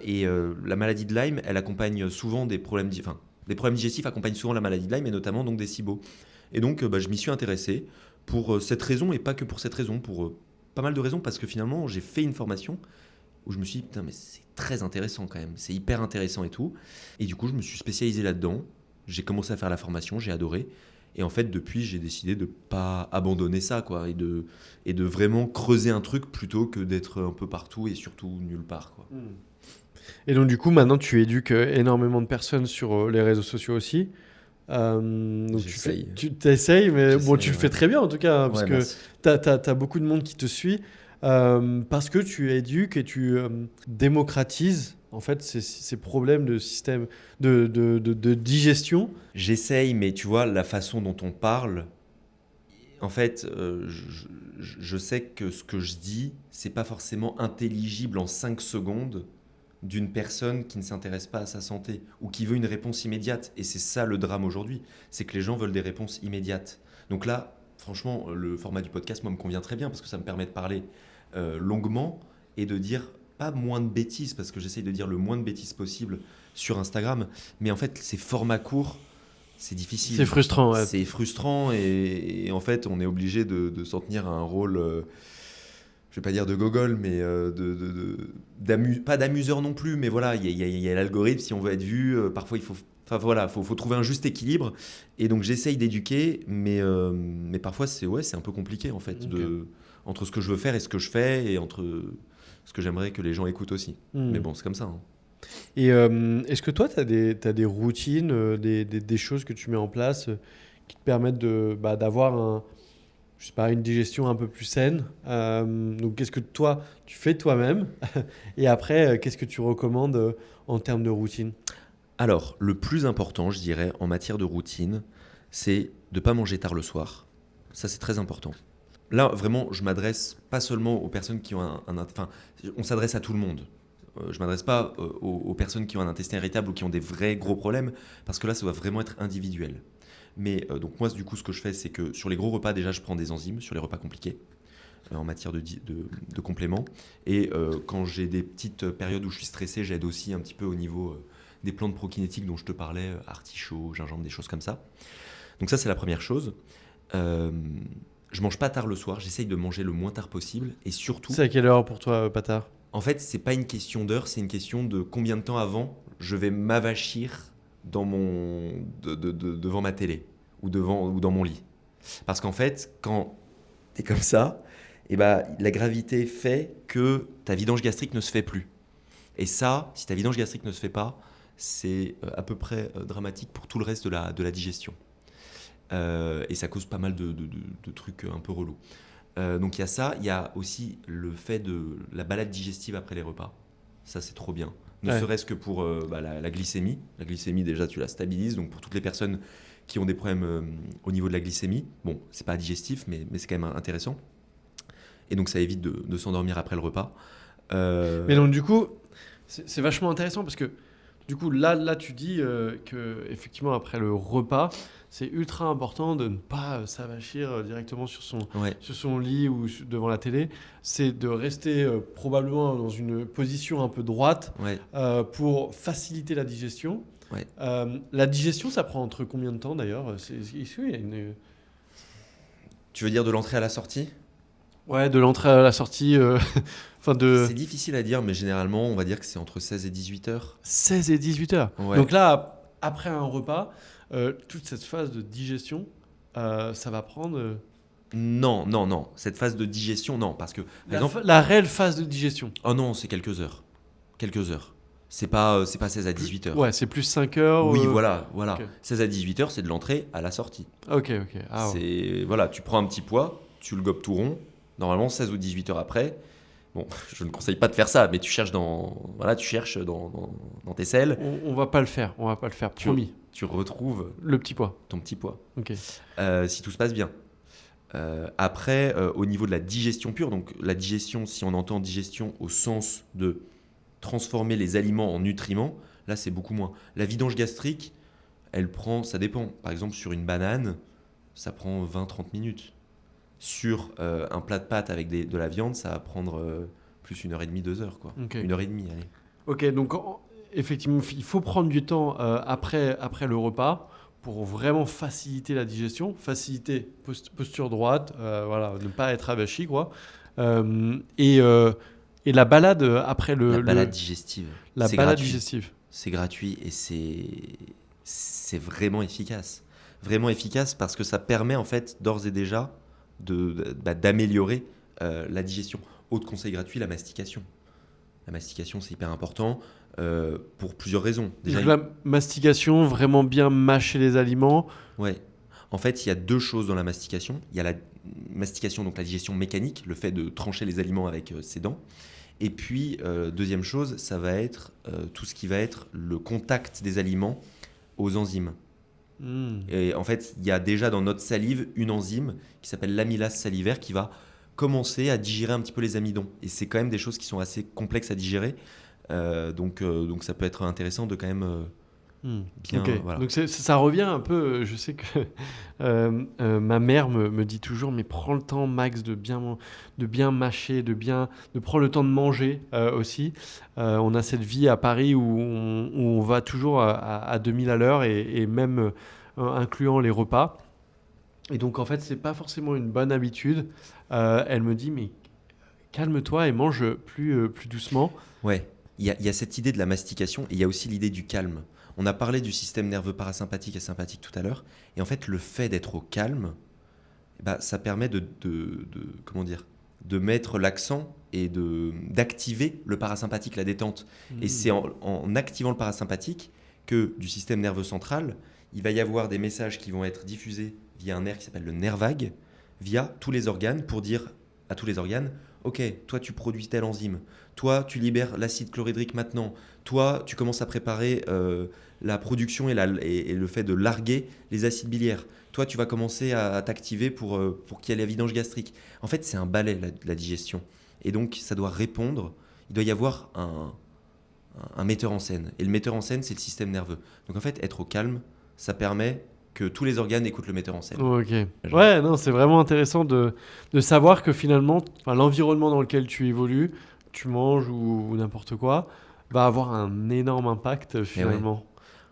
Et la maladie de Lyme, elle accompagne souvent des problèmes digestifs accompagnent souvent la maladie de Lyme, et notamment donc des SIBO. Et donc, je m'y suis intéressé pour cette raison, et pas que pour cette raison, pour pas mal de raisons, parce que finalement, j'ai fait une formation où je me suis dit, putain, mais c'est très intéressant quand même, c'est hyper intéressant et tout. Et du coup, je me suis spécialisé là-dedans, j'ai commencé à faire la formation, j'ai adoré. Et en fait, depuis, j'ai décidé de pas abandonner ça, quoi, et de vraiment creuser un truc plutôt que d'être un peu partout et surtout nulle part, quoi. Et donc, du coup, maintenant, tu éduques énormément de personnes sur les réseaux sociaux aussi. Donc J'essaye. tu t'essayes, mais J'essaye, bon, tu le fais ouais. très bien en tout cas, hein, parce Ouais, que merci. t'as beaucoup de monde qui te suit, parce que tu éduques et tu démocratises en fait ces problèmes de système de digestion. J'essaye, mais tu vois, la façon dont on parle, en fait, je sais que ce que je dis, c'est pas forcément intelligible en 5 secondes d'une personne qui ne s'intéresse pas à sa santé ou qui veut une réponse immédiate. Et c'est ça le drame aujourd'hui, c'est que les gens veulent des réponses immédiates. Donc là, franchement, le format du podcast, moi, me convient très bien parce que ça me permet de parler longuement et de dire pas moins de bêtises, parce que j'essaye de dire le moins de bêtises possible sur Instagram. Mais en fait, ces formats courts, c'est difficile. C'est frustrant, ouais. C'est frustrant et en fait, on est obligé de s'en tenir à un rôle, je vais pas dire de gogol, mais pas d'amuseur non plus. Mais voilà, il y a l'algorithme, si on veut être vu, parfois il faut. Enfin voilà, faut trouver un juste équilibre. Et donc j'essaye d'éduquer, mais parfois c'est un peu compliqué en fait, Ok. entre ce que je veux faire et ce que je fais, et entre ce que j'aimerais que les gens écoutent aussi. Hmm. Mais bon, c'est comme ça, hein. Et est-ce que toi, t'as des routines, des choses que tu mets en place qui te permettent d'avoir je sais pas, une digestion un peu plus saine? Donc, qu'est-ce que toi, tu fais toi-même? Et après, qu'est-ce que tu recommandes en termes de routine? Alors, le plus important, je dirais, en matière de routine, c'est de ne pas manger tard le soir. Ça, c'est très important. Là, vraiment, je m'adresse pas seulement aux personnes qui ont enfin, on s'adresse à tout le monde. Je m'adresse pas aux personnes qui ont un intestin irritable ou qui ont des vrais gros problèmes, parce que là, ça doit vraiment être individuel. Mais donc moi, du coup, ce que je fais, c'est que sur les gros repas, déjà, je prends des enzymes, sur les repas compliqués, en matière de compléments. Et quand j'ai des petites périodes où je suis stressé, j'aide aussi un petit peu au niveau des plantes prokinétiques dont je te parlais, artichaut, gingembre, des choses comme ça. Donc ça, c'est la première chose. Je mange pas tard le soir, j'essaye de manger le moins tard possible, et surtout, C'est à quelle heure pour toi, Patard? en fait, c'est pas une question d'heure, c'est une question de combien de temps avant je vais m'avachir devant ma télé ou dans mon lit. Parce qu'en fait, quand t'es comme ça, eh ben, la gravité fait que ta vidange gastrique ne se fait plus. Et ça, si ta vidange gastrique ne se fait pas, c'est à peu près dramatique pour tout le reste de la digestion. Et ça cause pas mal de trucs un peu relous. Donc il y a ça, il y a aussi le fait de la balade digestive après les repas. Ça, c'est trop bien. Ne Ouais. serait-ce que pour la glycémie. La glycémie, déjà, tu la stabilises. Donc pour toutes les personnes qui ont des problèmes au niveau de la glycémie, bon, c'est pas digestif, mais c'est quand même intéressant. Et donc ça évite de s'endormir après le repas. Mais donc, du coup, c'est vachement intéressant parce que Du coup, là tu dis que effectivement après le repas, c'est ultra important de ne pas s'avachir directement Ouais, sur son lit ou devant la télé. C'est de rester probablement dans une position un peu droite ouais, pour faciliter la digestion. ouais. La digestion, ça prend entre combien de temps d'ailleurs? Est-ce qu'il y a Tu veux dire de l'entrée à la sortie? Ouais, de l'entrée à la sortie, enfin de C'est difficile à dire, mais généralement, on va dire que c'est entre 16 et 18 heures. 16 et 18 heures. Ouais. Donc là, après un repas, toute cette phase de digestion, ça va prendre Non, non, non. Cette phase de digestion, non. Parce que, par exemple, la réelle phase de digestion. oh non, c'est quelques heures. Quelques heures. C'est pas 16 à 18 heures. Ouais, c'est plus 5 heures. Oui, voilà, voilà. Ok, 16 à 18 heures, c'est de l'entrée à la sortie. ok. Ah, ouais. C'est, voilà, tu prends un petit poids, tu le gobes tout rond. Normalement, 16 ou 18 heures après. Bon, je ne conseille pas de faire ça, mais tu cherches voilà, tu cherches dans tes selles, On va pas le faire, tu, promis. tu retrouves Le petit pois. ton petit poids. Ok. Si tout se passe bien. Après, au niveau de la digestion pure, donc la digestion, si on entend digestion au sens de transformer les aliments en nutriments, là c'est beaucoup moins. La vidange gastrique, elle prend, ça dépend. Par exemple, sur une banane, ça prend 20-30 minutes. Sur un plat de pâtes avec de la viande, ça va prendre plus 1h30, 2 heures, quoi. Ok. 1h30, allez. Ok, donc effectivement, il faut prendre du temps après le repas pour vraiment faciliter la digestion, faciliter posture droite, voilà, ne pas être avachi, quoi. Et la balade après La balade digestive, la c'est balade gratuit. digestive. C'est gratuit et c'est vraiment efficace. Vraiment efficace parce que ça permet en fait d'ores et déjà d'améliorer la digestion. Autre conseil gratuit, la mastication. La mastication, c'est hyper important pour plusieurs raisons. Déjà, Donc la mastication, vraiment bien mâcher les aliments. ouais. En fait, il y a deux choses dans la mastication. Il y a la mastication, donc la digestion mécanique, le fait de trancher les aliments avec ses dents. Et puis, deuxième chose, ça va être tout ce qui va être le contact des aliments aux enzymes. Hmm. Et en fait, il y a déjà dans notre salive une enzyme qui s'appelle l'amylase salivaire qui va commencer à digérer un petit peu les amidons. Et c'est quand même des choses qui sont assez complexes à digérer. Donc ça peut être intéressant de quand même bien... Ok. Voilà. Donc ça revient un peu. Je sais que ma mère me dit toujours, mais prends le temps, Max, de bien mâcher, de prendre le temps de manger aussi. On a cette vie à Paris où on va toujours à 2000 à l'heure et même incluant les repas. Et donc en fait, c'est pas forcément une bonne habitude. Elle me dit, mais calme-toi et mange plus doucement. Ouais, il y a cette idée de la mastication et il y a aussi l'idée du calme. On a parlé du système nerveux parasympathique et sympathique tout à l'heure. Et en fait, le fait d'être au calme, bah, ça permet comment dire, de mettre l'accent et d'activer le parasympathique, la détente. Et c'est en activant le parasympathique que du système nerveux central, il va y avoir des messages qui vont être diffusés via un nerf qui s'appelle le nerf vague, via tous les organes pour dire à tous les organes, ok, toi tu produis telle enzyme, toi tu libères l'acide chlorhydrique maintenant, toi tu commences à préparer la production et le fait de larguer les acides biliaires, toi tu vas commencer à t'activer pour qu'il y ait la vidange gastrique. En fait, c'est un balai, la digestion. Et donc, ça doit répondre, il doit y avoir un metteur en scène. Et le metteur en scène, c'est le système nerveux. Donc en fait, être au calme, ça permet que tous les organes écoutent le metteur en scène. Ok. Ouais, non, c'est vraiment intéressant de savoir que finalement, enfin, l'environnement dans lequel tu évolues, tu manges ou n'importe quoi, va avoir un énorme impact finalement.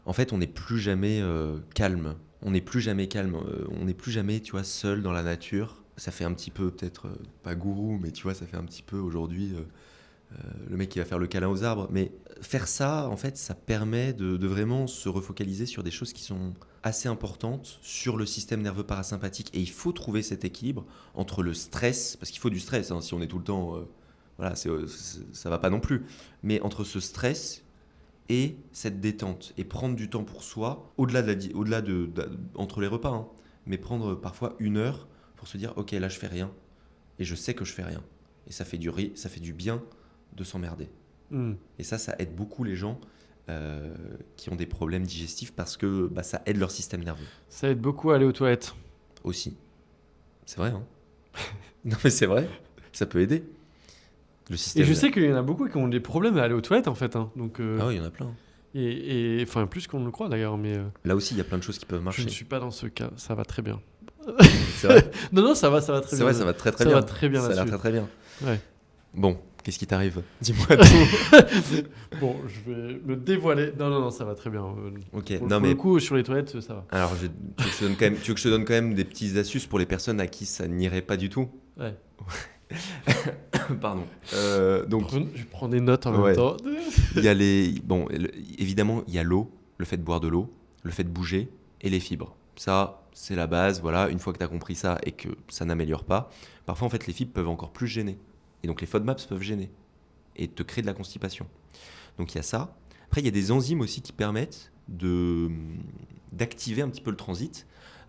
En fait, on n'est plus jamais calme. On n'est plus jamais calme. On n'est plus jamais, tu vois, seul dans la nature. Ça fait un petit peu, peut-être, pas gourou, mais tu vois, ça fait un petit peu aujourd'hui le mec qui va faire le câlin aux arbres. Mais faire ça, en fait, ça permet de vraiment se refocaliser sur des choses qui sont assez importantes sur le système nerveux parasympathique. Et il faut trouver cet équilibre entre le stress, parce qu'il faut du stress, hein, si on est tout le temps... voilà, ça va pas non plus. Mais entre ce stress et cette détente, et prendre du temps pour soi, entre les repas, hein, mais prendre parfois 1 heure pour se dire, ok, là je fais rien, et je sais que je fais rien. Et ça fait du bien de s'emmerder. Hmm. Et ça aide beaucoup les gens qui ont des problèmes digestifs parce que bah, ça aide leur système nerveux Ça aide beaucoup à aller aux toilettes. aussi. C'est vrai, hein. Non mais c'est vrai, ça peut aider. Le Et système je sais qu'il y en a beaucoup qui ont des problèmes à aller aux toilettes en fait. Hein. Donc, Ah oui, il y en a plein. Enfin, plus qu'on ne le croit d'ailleurs, mais Là aussi, il y a plein de choses qui peuvent je marcher. ne suis pas dans ce cas. Ça va très bien. C'est vrai. Non, ça va très C'est bien. vrai, ça va très très Ça bien. va très bien Ça a l'air là-dessus. très très bien. Ouais. Bon, qu'est-ce qui t'arrive? Dis-moi tout. Bon, je vais me dévoiler. Non, ça va très bien. Ok, Pour non le mais coup, sur les toilettes, ça va. alors tu veux que je te donne quand même des petites astuces pour les personnes à qui ça n'irait pas du tout? Ouais. Pardon. Donc Je prends des notes en Ouais. même temps. il y a évidemment il y a l'eau, le fait de boire de l'eau, le fait de bouger et les fibres. Ça, c'est la base. Voilà, une fois que tu as compris ça et que ça n'améliore pas, parfois en fait les fibres peuvent encore plus gêner. Et donc les FODMAPs peuvent gêner et te créer de la constipation. Donc il y a ça. Après il y a des enzymes aussi qui permettent d'activer un petit peu le transit,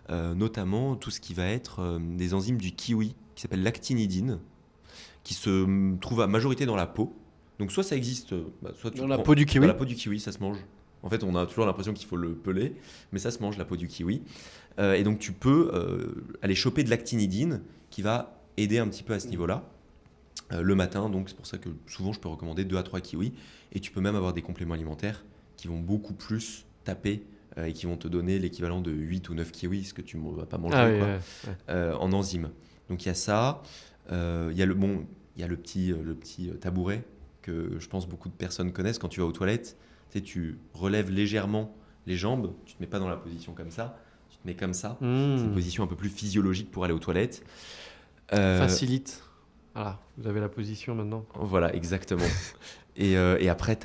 notamment tout ce qui va être des enzymes du kiwi qui s'appellent l'actinidine, qui se trouve à majorité dans la peau. Donc soit ça existe, soit tu Dans la prends- peau du kiwi. Dans la peau du kiwi, ça se mange. En fait, on a toujours l'impression qu'il faut le peler, mais ça se mange la peau du kiwi. Et donc tu peux aller choper de l'actinidine qui va aider un petit peu à ce niveau-là. Le matin, donc c'est pour ça que souvent je peux recommander 2 à 3 kiwis. Et tu peux même avoir des compléments alimentaires qui vont beaucoup plus taper et qui vont te donner l'équivalent de 8 ou 9 kiwis, ce que tu ne vas pas manger Ah oui, quoi, ouais. en enzymes. Donc il y a ça. Il y a le petit tabouret que je pense beaucoup de personnes connaissent quand tu vas aux toilettes. Tu sais, tu relèves légèrement les jambes, tu te mets pas dans la position comme ça, tu te mets comme ça. C'est une position un peu plus physiologique pour aller aux toilettes. Facilite. Voilà, vous avez la position maintenant. Voilà, exactement. et après,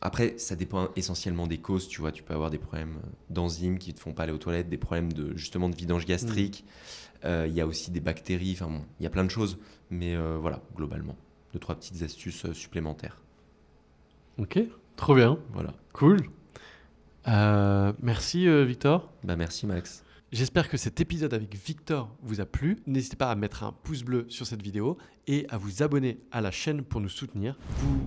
après, ça dépend essentiellement des causes. Tu vois, tu peux avoir des problèmes d'enzymes qui ne te font pas aller aux toilettes, des problèmes justement de vidange gastrique. Il y a aussi des bactéries. Enfin bon, il y a plein de choses. Mais voilà, globalement, 2-3 petites astuces supplémentaires. Ok, trop bien. Voilà. Cool. Merci Victor. Bah merci Max. J'espère que cet épisode avec Victor vous a plu. N'hésitez pas à mettre un pouce bleu sur cette vidéo et à vous abonner à la chaîne pour nous soutenir.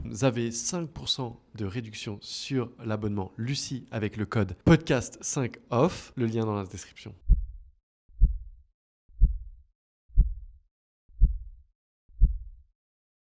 Vous avez 5% de réduction sur l'abonnement Lucie avec le code podcast5off. Le lien dans la description.